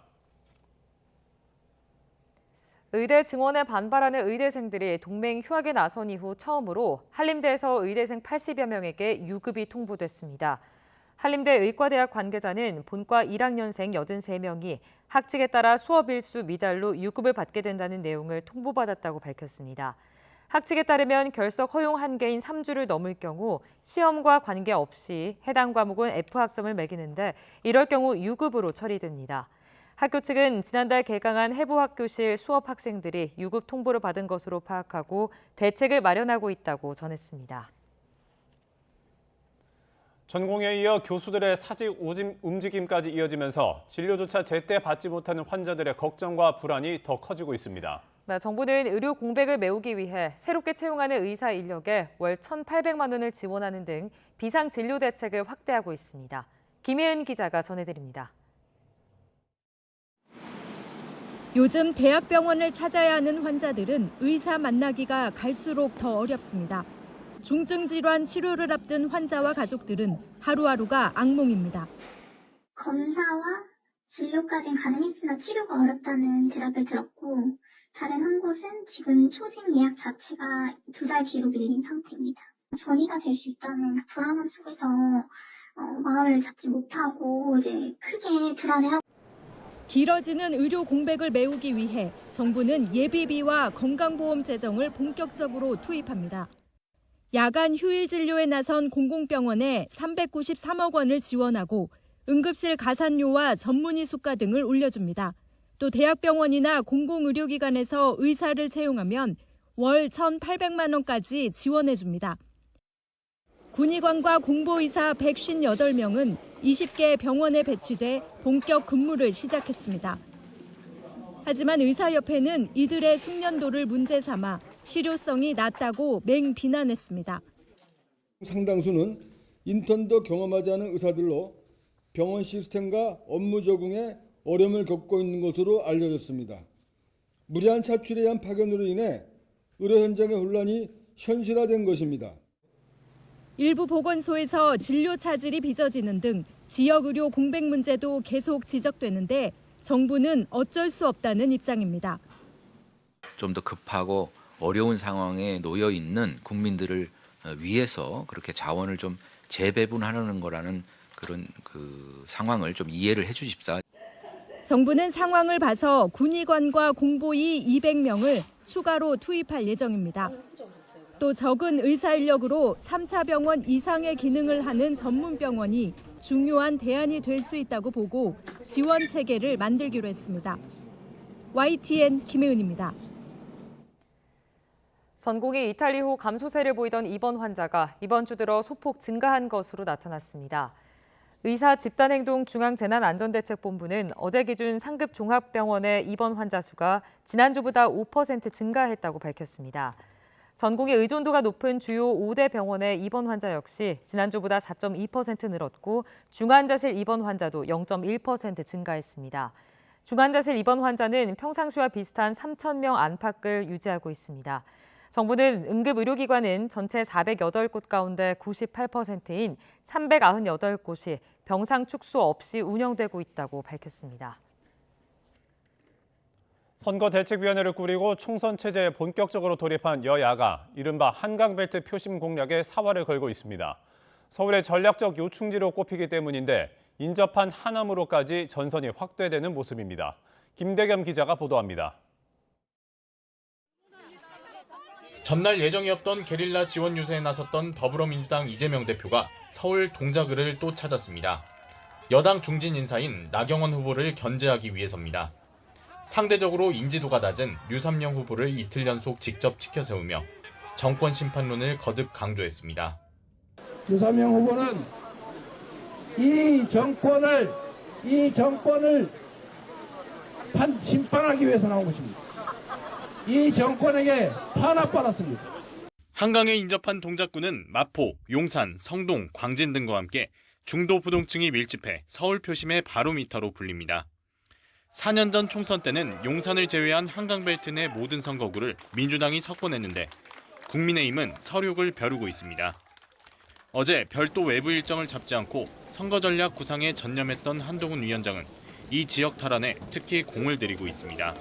의대 증원에 반발하는 의대생들이 동맹 휴학에 나선 이후 처음으로 한림대에서 의대생 80여 명에게 유급이 통보됐습니다. 한림대 의과대학 관계자는 본과 1학년생 83명이 학칙에 따라 수업 일수 미달로 유급을 받게 된다는 내용을 통보받았다고 밝혔습니다. 학칙에 따르면 결석 허용 한계인 3주를 넘을 경우 시험과 관계없이 해당 과목은 F학점을 매기는데 이럴 경우 유급으로 처리됩니다. 학교 측은 지난달 개강한 해부학교실 수업 학생들이 유급 통보를 받은 것으로 파악하고 대책을 마련하고 있다고 전했습니다. 전공에 이어 교수들의 사직 움직임까지 이어지면서 진료조차 제때 받지 못하는 환자들의 걱정과 불안이 더 커지고 있습니다. 정부는 의료 공백을 메우기 위해 새롭게 채용하는 의사 인력에 월 1,800만 원을 지원하는 등 비상 진료 대책을 확대하고 있습니다. 김혜은 기자가 전해드립니다. 요즘 대학병원을 찾아야 하는 환자들은 의사 만나기가 갈수록 더 어렵습니다. 중증 질환 치료를 앞둔 환자와 가족들은 하루하루가 악몽입니다. 검사와 진료까지는 가능했으나 치료가 어렵다는 대답을 들었고 다른 한 곳은 지금 초진 예약 자체가 2달 뒤로 밀린 상태입니다. 전이가 될 수 있다는 불안함 속에서 마음을 잡지 못하고 이제 크게 불안해하고 길어지는 의료 공백을 메우기 위해 정부는 예비비와 건강보험 재정을 본격적으로 투입합니다. 야간 휴일 진료에 나선 공공병원에 393억 원을 지원하고 응급실 가산료와 전문의 수가 등을 올려줍니다. 또 대학병원이나 공공의료기관에서 의사를 채용하면 월 1,800만 원까지 지원해줍니다. 군의관과 공보의사 158명은 20개 병원에 배치돼 본격 근무를 시작했습니다. 하지만 의사협회는 이들의 숙련도를 문제 삼아 실효성이 낮다고 맹비난했습니다. 상당수는 인턴도 경험하지 않은 의사들로 병원 시스템과 업무 적응에 어려움을 겪고 있는 것으로 알려졌습니다. 무리한 차출에 의한 파견으로 인해 의료 현장의 혼란이 현실화된 것입니다. 일부 보건소에서 진료 차질이 빚어지는 등 지역 의료 공백 문제도 계속 지적되는데 정부는 어쩔 수 없다는 입장입니다. 좀 더 급하고 어려운 상황에 놓여 있는 국민들을 위해서 그렇게 자원을 좀 재배분하는 거라는 그런 상황을 좀 이해를 해 주십사. 정부는 상황을 봐서 군의관과 공보의 200명을 추가로 투입할 예정입니다. 또 적은 의사 인력으로 3차 병원 이상의 기능을 하는 전문 병원이 중요한 대안이 될 수 있다고 보고 지원 체계를 만들기로 했습니다. YTN 김혜은입니다. 전국이 이탈 이후 감소세를 보이던 입원 환자가 이번 주 들어 소폭 증가한 것으로 나타났습니다. 의사 집단행동 중앙재난안전대책본부는 어제 기준 상급 종합병원의 입원 환자 수가 지난주보다 5% 증가했다고 밝혔습니다. 전국의 의존도가 높은 주요 5대 병원의 입원 환자 역시 지난주보다 4.2% 늘었고 중환자실 입원 환자도 0.1% 증가했습니다. 중환자실 입원 환자는 평상시와 비슷한 3,000명 안팎을 유지하고 있습니다. 정부는 응급의료기관은 전체 408곳 가운데 98%인 398곳이 병상 축소 없이 운영되고 있다고 밝혔습니다. 선거대책위원회를 꾸리고 총선 체제에 본격적으로 돌입한 여야가 이른바 한강벨트 표심 공략에 사활을 걸고 있습니다. 서울의 전략적 요충지로 꼽히기 때문인데 인접한 하남으로까지 전선이 확대되는 모습입니다. 김대겸 기자가 보도합니다. 전날 예정이었던 게릴라 지원 유세에 나섰던 더불어민주당 이재명 대표가 서울 동작을을 또 찾았습니다. 여당 중진 인사인 나경원 후보를 견제하기 위해서입니다. 상대적으로 인지도가 낮은 류삼영 후보를 이틀 연속 직접 치켜 세우며 정권 심판론을 거듭 강조했습니다. 류삼영 후보는 이 정권을 심판하기 위해서 나온 것입니다. 이 정권에게 탄압받았습니다. 한강에 인접한 동작구는 마포, 용산, 성동, 광진 등과 함께 중도 부동층이 밀집해 서울 표심의 바로미터로 불립니다. 4년 전 총선 때는 용산을 제외한 한강벨트 내 모든 선거구를 민주당이 석권했는데 국민의힘은 서륙을 벼르고 있습니다. 어제 별도 외부 일정을 잡지 않고 선거 전략 구상에 전념했던 한동훈 위원장은 이 지역 탈환에 특히 공을 들이고 있습니다.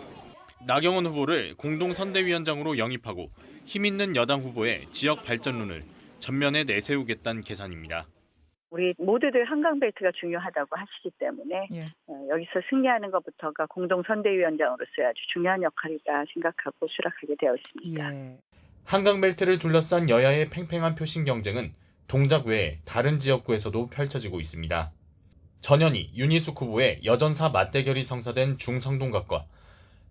나경원 후보를 공동선대위원장으로 영입하고 힘있는 여당 후보의 지역 발전론을 전면에 내세우겠다는 계산입니다. 우리 모두들 한강벨트가 중요하다고 하시기 때문에 여기서 승리하는 것부터가 공동선대위원장으로서의 아주 중요한 역할이다 생각하고 수락하게 되었습니다. 한강벨트를 둘러싼 여야의 팽팽한 표심 경쟁은 동작 외에 다른 지역구에서도 펼쳐지고 있습니다. 전현희, 윤희숙 후보의 여전사 맞대결이 성사된 중성동갑과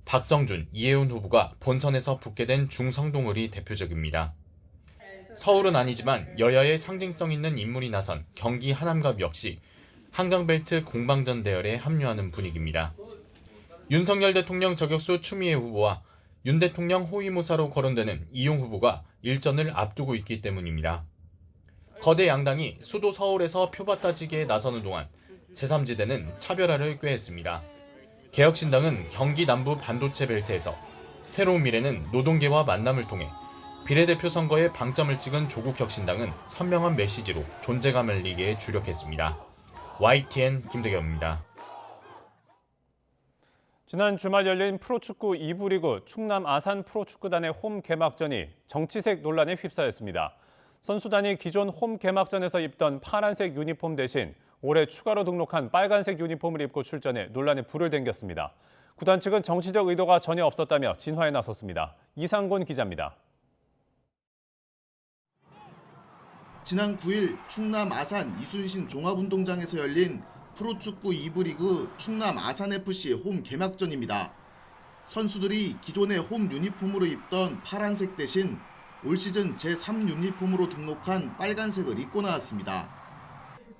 박성준, 이혜훈 후보가 본선에서 붙게 된 중성동을이 대표적입니다. 서울은 아니지만 여야의 상징성 있는 인물이 나선 경기 하남갑 역시 한강벨트 공방전 대열에 합류하는 분위기입니다. 윤석열 대통령 저격수 추미애 후보와 윤 대통령 호위무사로 거론되는 이용 후보가 일전을 앞두고 있기 때문입니다. 거대 양당이 수도 서울에서 표밭 따지기에 나서는 동안 제3지대는 차별화를 꾀했습니다. 개혁신당은 경기 남부 반도체 벨트에서 새로운 미래는 노동계와 만남을 통해 비례대표 선거에 방점을 찍은 조국혁신당은 선명한 메시지로 존재감 알리기에 주력했습니다. YTN 김대겸입니다. 지난 주말 열린 프로축구 2부 리그 충남 아산 프로축구단의 홈 개막전이 정치색 논란에 휩싸였습니다. 선수단이 기존 홈 개막전에서 입던 파란색 유니폼 대신 올해 추가로 등록한 빨간색 유니폼을 입고 출전해 논란에 불을 댕겼습니다. 구단 측은 정치적 의도가 전혀 없었다며 진화에 나섰습니다. 이상곤 기자입니다. 지난 9일 충남 아산 이순신 종합운동장에서 열린 프로축구 2부 리그 충남 아산FC 홈 개막전입니다. 선수들이 기존의 홈 유니폼으로 입던 파란색 대신 올 시즌 제3 유니폼으로 등록한 빨간색을 입고 나왔습니다.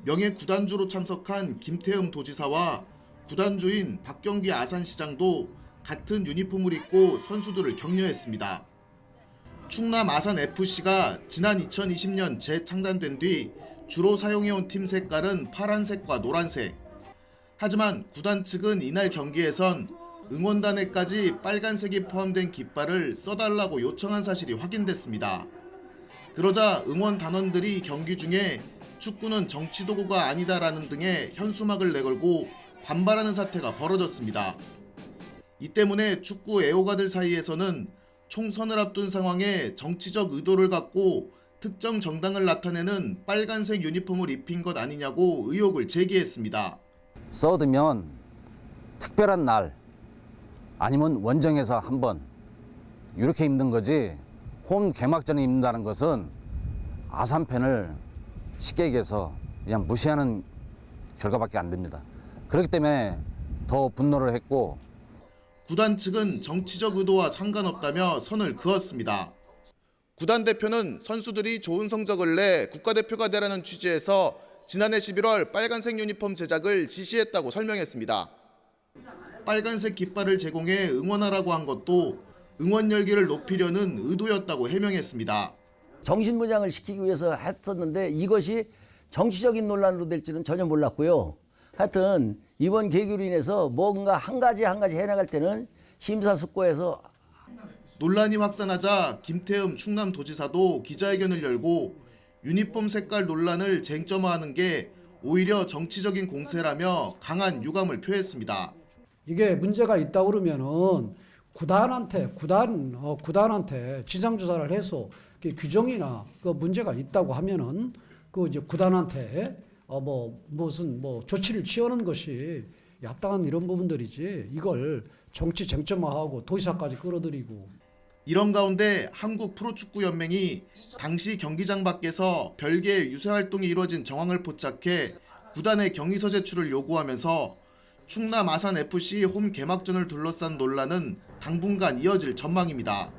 명예 구단주로 참석한 김태흠 도지사와 구단주인 박경기 아산시장도 같은 유니폼을 입고 선수들을 격려했습니다. 충남 아산FC가 지난 2020년 재창단된 뒤 주로 사용해온 팀 색깔은 파란색과 노란색. 하지만 구단 측은 이날 경기에선 응원단에까지 빨간색이 포함된 깃발을 써달라고 요청한 사실이 확인됐습니다. 그러자 응원 단원들이 경기 중에 축구는 정치 도구가 아니다라는 등의 현수막을 내걸고 반발하는 사태가 벌어졌습니다. 이 때문에 축구 애호가들 사이에서는 총선을 앞둔 상황에 정치적 의도를 갖고 특정 정당을 나타내는 빨간색 유니폼을 입힌 것 아니냐고 의혹을 제기했습니다. 써두면 특별한 날 아니면 원정에서 한번 이렇게 입는 거지 홈 개막전에 입는다는 것은 아산 팬을 쉽게 얘기해서 그냥 무시하는 결과밖에 안 됩니다. 그렇기 때문에 더 분노를 했고 구단 측은 정치적 의도와 상관없다며 선을 그었습니다. 구단 대표는 선수들이 좋은 성적을 내 국가대표가 되라는 취지에서 지난해 11월 빨간색 유니폼 제작을 지시했다고 설명했습니다. 빨간색 깃발을 제공해 응원하라고 한 것도 응원 열기를 높이려는 의도였다고 해명했습니다. 정신무장을 시키기 위해서 했었는데 이것이 정치적인 논란으로 될지는 전혀 몰랐고요. 하여튼 이번 계기로 인해서 뭔가 한 가지 해나갈 때는 심사숙고해서 논란이 확산하자 김태흠 충남도지사도 기자회견을 열고 유니폼 색깔 논란을 쟁점화하는 게 오히려 정치적인 공세라며 강한 유감을 표했습니다. 이게 문제가 있다 그러면은 구단한테 지상 조사를 해서 규정이나 그 문제가 있다고 하면은 그 이제 구단한테 무슨 조치를 취하는 것이 합당한 이런 부분들이지 이걸 정치 쟁점화하고 도지사까지 끌어들이고. 이런 가운데 한국 프로축구연맹이 당시 경기장 밖에서 별개의 유세 활동이 이루어진 정황을 포착해 구단의 경위서 제출을 요구하면서 충남 아산FC 홈 개막전을 둘러싼 논란은 당분간 이어질 전망입니다.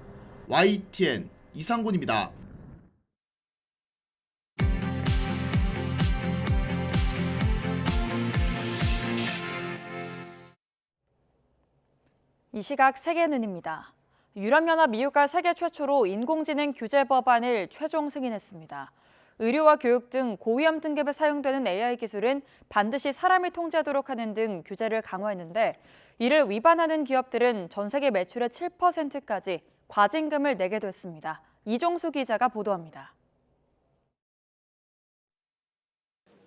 YTN 이상곤입니다. 이 시각 세계는입니다. 유럽연합 EU가 세계 최초로 인공지능 규제 법안을 최종 승인했습니다. 의료와 교육 등 고위험 등급에 사용되는 AI 기술은 반드시 사람이 통제하도록 하는 등 규제를 강화했는데 이를 위반하는 기업들은 전 세계 매출의 7%까지 과징금을 내게 됐습니다. 이종수 기자가 보도합니다.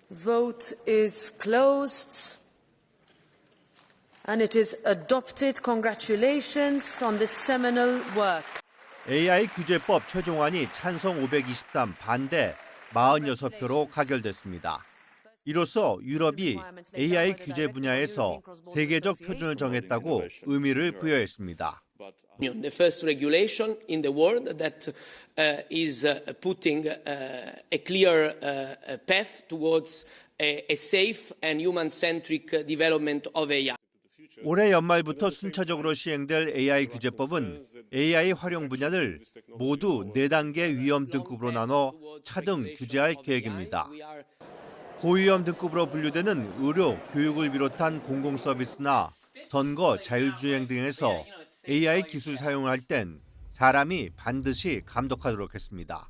Vote is closed. And it is adopted. Congratulations on this seminal work. AI 규제법 최종안이 찬성 523, 반대 46표로 가결됐습니다. 이로써 유럽이 AI 규제 분야에서 세계적 표준을 정했다고 의미를 부여했습니다. The first regulation in the world that is putting a clear path towards a safe and human-centric development of AI. 올해 연말부터 순차적으로 시행될 AI 규제법은 AI 활용 분야를 모두 4단계 위험 등급으로 나눠 차등 규제할 계획입니다. 고위험 등급으로 분류되는 의료, 교육을 비롯한 공공 서비스나 선거, 자율주행 등에서 AI 기술 사용할 땐 사람이 반드시 감독하도록 했습니다.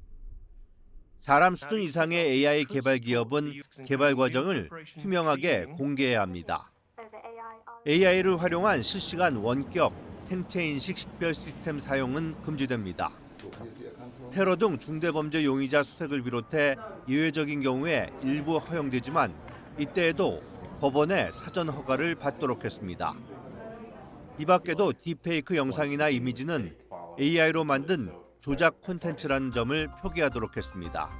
사람 수준 이상의 AI 개발 기업은 개발 과정을 투명하게 공개해야 합니다. AI를 활용한 실시간 원격 생체인식 식별 시스템 사용은 금지됩니다. 테러 등 중대범죄 용의자 수색을 비롯해 예외적인 경우에 일부 허용되지만 이때에도 법원의 사전 허가를 받도록 했습니다. 이 밖에도 딥페이크 영상이나 이미지는 AI로 만든 조작 콘텐츠라는 점을 표기하도록 했습니다.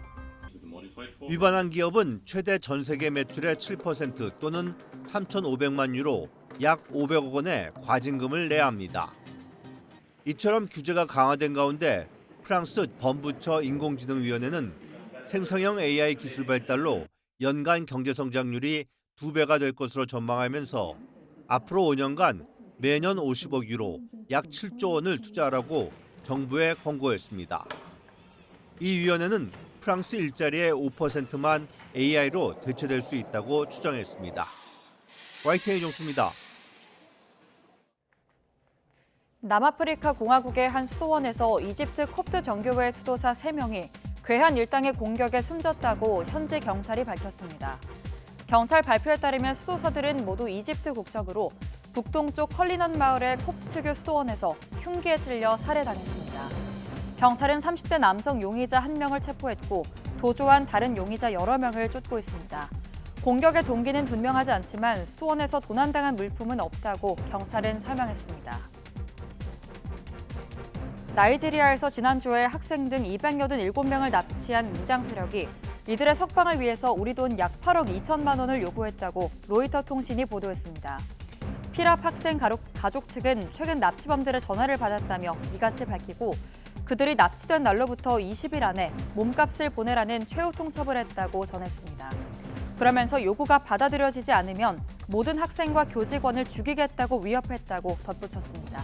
위반한 기업은 최대 전 세계 매출의 7% 또는 3,500만 유로, 약 500억 원의 과징금을 내야 합니다. 이처럼 규제가 강화된 가운데 프랑스 범부처 인공지능위원회는 생성형 AI 기술 발달로 연간 경제 성장률이 2배가 될 것으로 전망하면서 앞으로 5년간 매년 50억 유로, 약 7조 원을 투자하라고 정부에 권고했습니다. 이 위원회는 프랑스 일자리의 5%만 AI로 대체될 수 있다고 추정했습니다. YTN 정수입니다. 남아프리카 공화국의 한 수도원에서 이집트 콥트 정교회 수도사 3명이 괴한 일당의 공격에 숨졌다고 현지 경찰이 밝혔습니다. 경찰 발표에 따르면 수도사들은 모두 이집트 국적으로 북동쪽 컬리넌 마을의 콥트교 수도원에서 흉기에 찔려 살해당했습니다. 경찰은 30대 남성 용의자 1명을 체포했고 도주한 다른 용의자 여러 명을 쫓고 있습니다. 공격의 동기는 분명하지 않지만 수도원에서 도난당한 물품은 없다고 경찰은 설명했습니다. 나이지리아에서 지난주에 학생 등 287명을 납치한 무장 세력이 이들의 석방을 위해서 우리 돈 약 8억 2천만 원을 요구했다고 로이터 통신이 보도했습니다. 피랍 학생 가족 측은 최근 납치범들의 전화를 받았다며 이같이 밝히고 그들이 납치된 날로부터 20일 안에 몸값을 보내라는 최후 통첩을 했다고 전했습니다. 그러면서 요구가 받아들여지지 않으면 모든 학생과 교직원을 죽이겠다고 위협했다고 덧붙였습니다.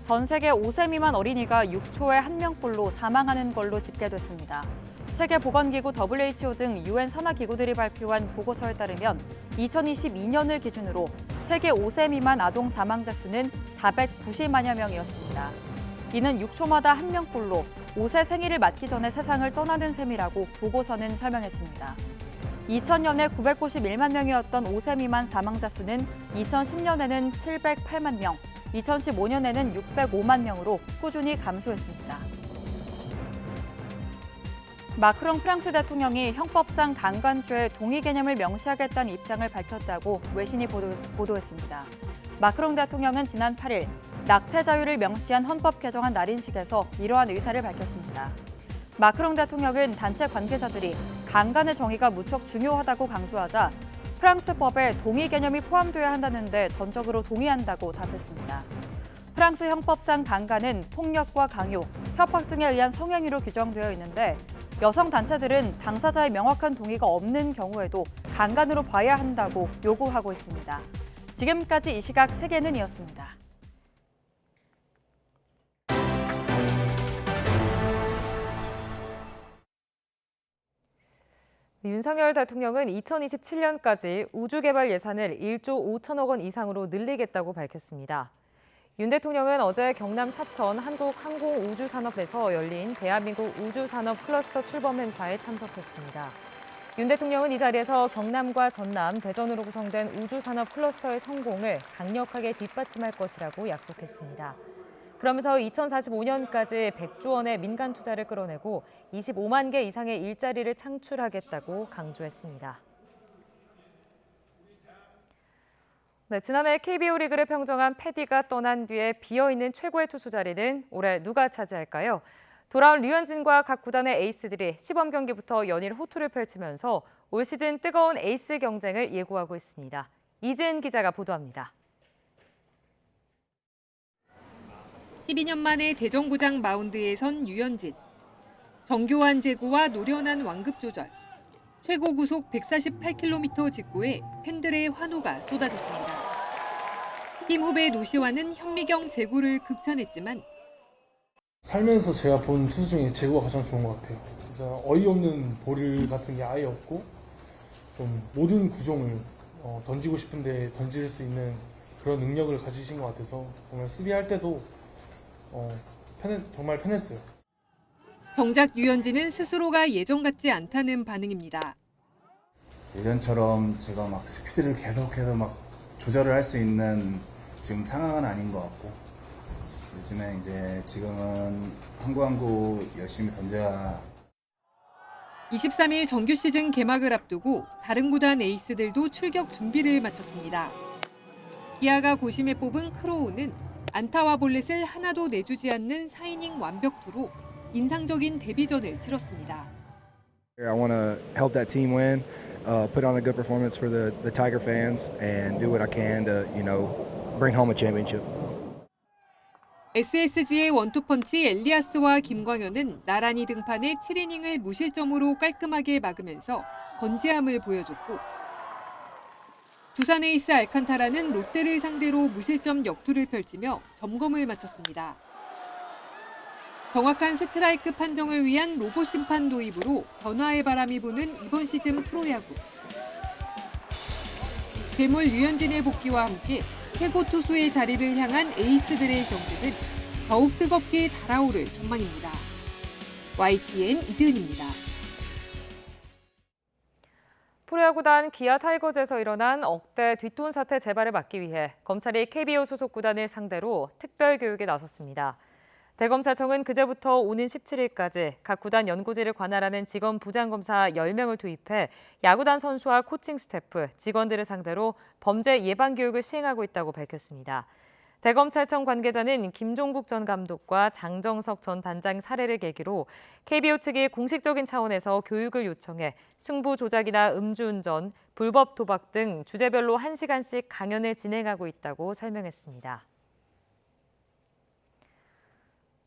전 세계 5세 미만 어린이가 6초에 1명꼴로 사망하는 걸로 집계됐습니다. 세계보건기구 WHO 등 UN 산하기구들이 발표한 보고서에 따르면 2022년을 기준으로 세계 5세 미만 아동 사망자 수는 490만여 명이었습니다. 이는 6초마다 1명꼴로 5세 생일을 맞기 전에 세상을 떠나는 셈이라고 보고서는 설명했습니다. 2000년에 991만 명이었던 5세 미만 사망자 수는 2010년에는 708만 명, 2015년에는 605만 명으로 꾸준히 감소했습니다. 마크롱 프랑스 대통령이 형법상 강간죄 동의 개념을 명시하겠다는 입장을 밝혔다고 외신이 보도했습니다. 마크롱 대통령은 지난 8일 낙태 자유를 명시한 헌법 개정안 날인식에서 이러한 의사를 밝혔습니다. 마크롱 대통령은 단체 관계자들이 강간의 정의가 무척 중요하다고 강조하자 프랑스 법에 동의 개념이 포함돼야 한다는데 전적으로 동의한다고 답했습니다. 프랑스 형법상 강간은 폭력과 강요, 협박 등에 의한 성행위로 규정되어 있는데 여성 단체들은 당사자의 명확한 동의가 없는 경우에도 강간으로 봐야 한다고 요구하고 있습니다. 지금까지 이 시각 세계는이었습니다. 윤석열 대통령은 2027년까지 우주개발 예산을 1조 5천억 원 이상으로 늘리겠다고 밝혔습니다. 윤 대통령은 어제 경남 사천 한국항공우주산업에서 열린 대한민국 우주산업 클러스터 출범 행사에 참석했습니다. 윤 대통령은 이 자리에서 경남과 전남, 대전으로 구성된 우주산업 클러스터의 성공을 강력하게 뒷받침할 것이라고 약속했습니다. 그러면서 2045년까지 100조 원의 민간 투자를 끌어내고 25만 개 이상의 일자리를 창출하겠다고 강조했습니다. 네, 지난해 KBO 리그를 평정한 패디가 떠난 뒤에 비어있는 최고의 투수 자리는 올해 누가 차지할까요? 돌아온 류현진과 각 구단의 에이스들이 시범 경기부터 연일 호투를 펼치면서 올 시즌 뜨거운 에이스 경쟁을 예고하고 있습니다. 이지은 기자가 보도합니다. 12년 만에 대전구장 마운드에 선 류현진. 정교한 제구와 노련한 완급 조절. 최고 구속 148km 직구에 팬들의 환호가 쏟아졌습니다. 팀 후배 노시환은 현미경 제구를 극찬했지만 살면서 제가 본 투수 중에 제구가 가장 좋은 것 같아요. 진짜 어이없는 볼 같은 게 아예 없고 좀 모든 구종을 던지고 싶은데 던질 수 있는 그런 능력을 가지신 것 같아서 정말 수비할 때도 정말 편했어요. 정작 류현진은 스스로가 예전 같지 않다는 반응입니다. 예전처럼 제가 막 스피드를 계속해서 막 조절을 할 수 있는 지금 상황은 아닌 것 같고 요즘에 이제 지금은 항구항구 열심히 던져야. 23일 정규 시즌 개막을 앞두고 다른 구단 에이스들도 출격 준비를 마쳤습니다. 기아가 고심에 뽑은 크로우는 안타와 볼넷을 하나도 내주지 않는 4이닝 완벽투로 인상적인 데뷔전을 치렀습니다. I want to help that team win, put on a good performance for the Tiger fans, and do what I can to, bring home a championship. SSG의 원투펀치 엘리아스와 김광현은 나란히 등판해 7이닝을 무실점으로 깔끔하게 막으면서 건재함을 보여줬고 두산 에이스 알칸타라는 롯데를 상대로 무실점 역투를 펼치며 점검을 마쳤습니다. 정확한 스트라이크 판정을 위한 로봇 심판 도입으로 변화의 바람이 부는 이번 시즌 프로야구. 괴물 류현진의 복귀와 함께 최고 투수의 자리를 향한 에이스들의 경쟁은 더욱 뜨겁게 달아오를 전망입니다. YTN 이지은입니다. 프로야구단 기아 타이거즈에서 일어난 억대 뒷돈 사태 재발을 막기 위해 검찰이 KBO 소속 구단을 상대로 특별 교육에 나섰습니다. 대검찰청은 그제부터 오는 17일까지 각 구단 연고지를 관할하는 직원 부장검사 10명을 투입해 야구단 선수와 코칭 스태프, 직원들을 상대로 범죄 예방 교육을 시행하고 있다고 밝혔습니다. 대검찰청 관계자는 김종국 전 감독과 장정석 전 단장 사례를 계기로 KBO 측이 공식적인 차원에서 교육을 요청해 승부 조작이나 음주운전, 불법 도박 등 주제별로 1시간씩 강연을 진행하고 있다고 설명했습니다.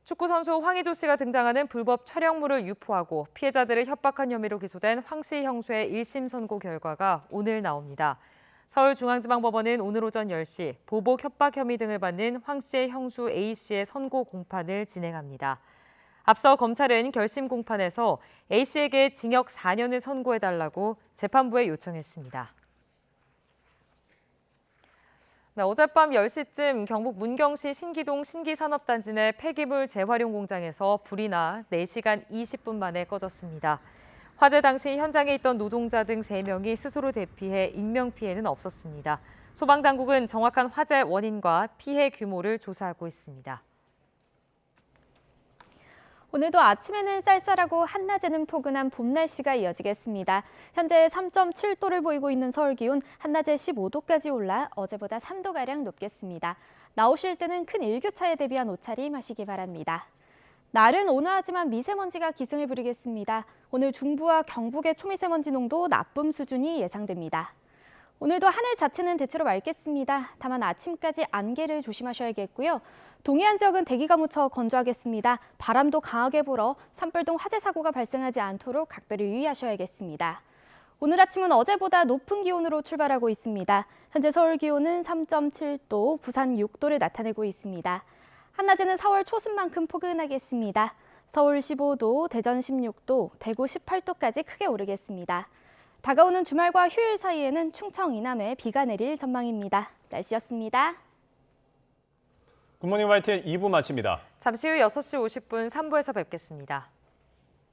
축구선수 황의조 씨가 등장하는 불법 촬영물을 유포하고 피해자들을 협박한 혐의로 기소된 황 씨 형수의 1심 선고 결과가 오늘 나옵니다. 서울중앙지방법원은 오늘 오전 10시 보복 협박 혐의 등을 받는 황 씨의 형수 A 씨의 선고 공판을 진행합니다. 앞서 검찰은 결심 공판에서 A 씨에게 징역 4년을 선고해달라고 재판부에 요청했습니다. 어젯밤 10시쯤 경북 문경시 신기동 신기산업단지 내 폐기물 재활용 공장에서 불이 나 4시간 20분 만에 꺼졌습니다. 화재 당시 현장에 있던 노동자 등 3명이 스스로 대피해 인명피해는 없었습니다. 소방당국은 정확한 화재 원인과 피해 규모를 조사하고 있습니다. 오늘도 아침에는 쌀쌀하고 한낮에는 포근한 봄 날씨가 이어지겠습니다. 현재 3.7도를 보이고 있는 서울 기온 한낮에 15도까지 올라 어제보다 3도가량 높겠습니다. 나오실 때는 큰 일교차에 대비한 옷차림 하시기 바랍니다. 날은 온화하지만 미세먼지가 기승을 부리겠습니다. 오늘 중부와 경북의 초미세먼지 농도 나쁨 수준이 예상됩니다. 오늘도 하늘 자체는 대체로 맑겠습니다. 다만 아침까지 안개를 조심하셔야겠고요. 동해안 지역은 대기가 묻혀 건조하겠습니다. 바람도 강하게 불어 산불 등 화재 사고가 발생하지 않도록 각별히 유의하셔야겠습니다. 오늘 아침은 어제보다 높은 기온으로 출발하고 있습니다. 현재 서울 기온은 3.7도, 부산 6도를 나타내고 있습니다. 한낮에는 4월 초순만큼 포근하겠습니다. 서울 15도, 대전 16도, 대구 18도까지 크게 오르겠습니다. 다가오는 주말과 휴일 사이에는 충청 이남에 비가 내릴 전망입니다. 날씨였습니다. 굿모닝 YTN 2부 마칩니다. 잠시 후 6시 50분 3부에서 뵙겠습니다.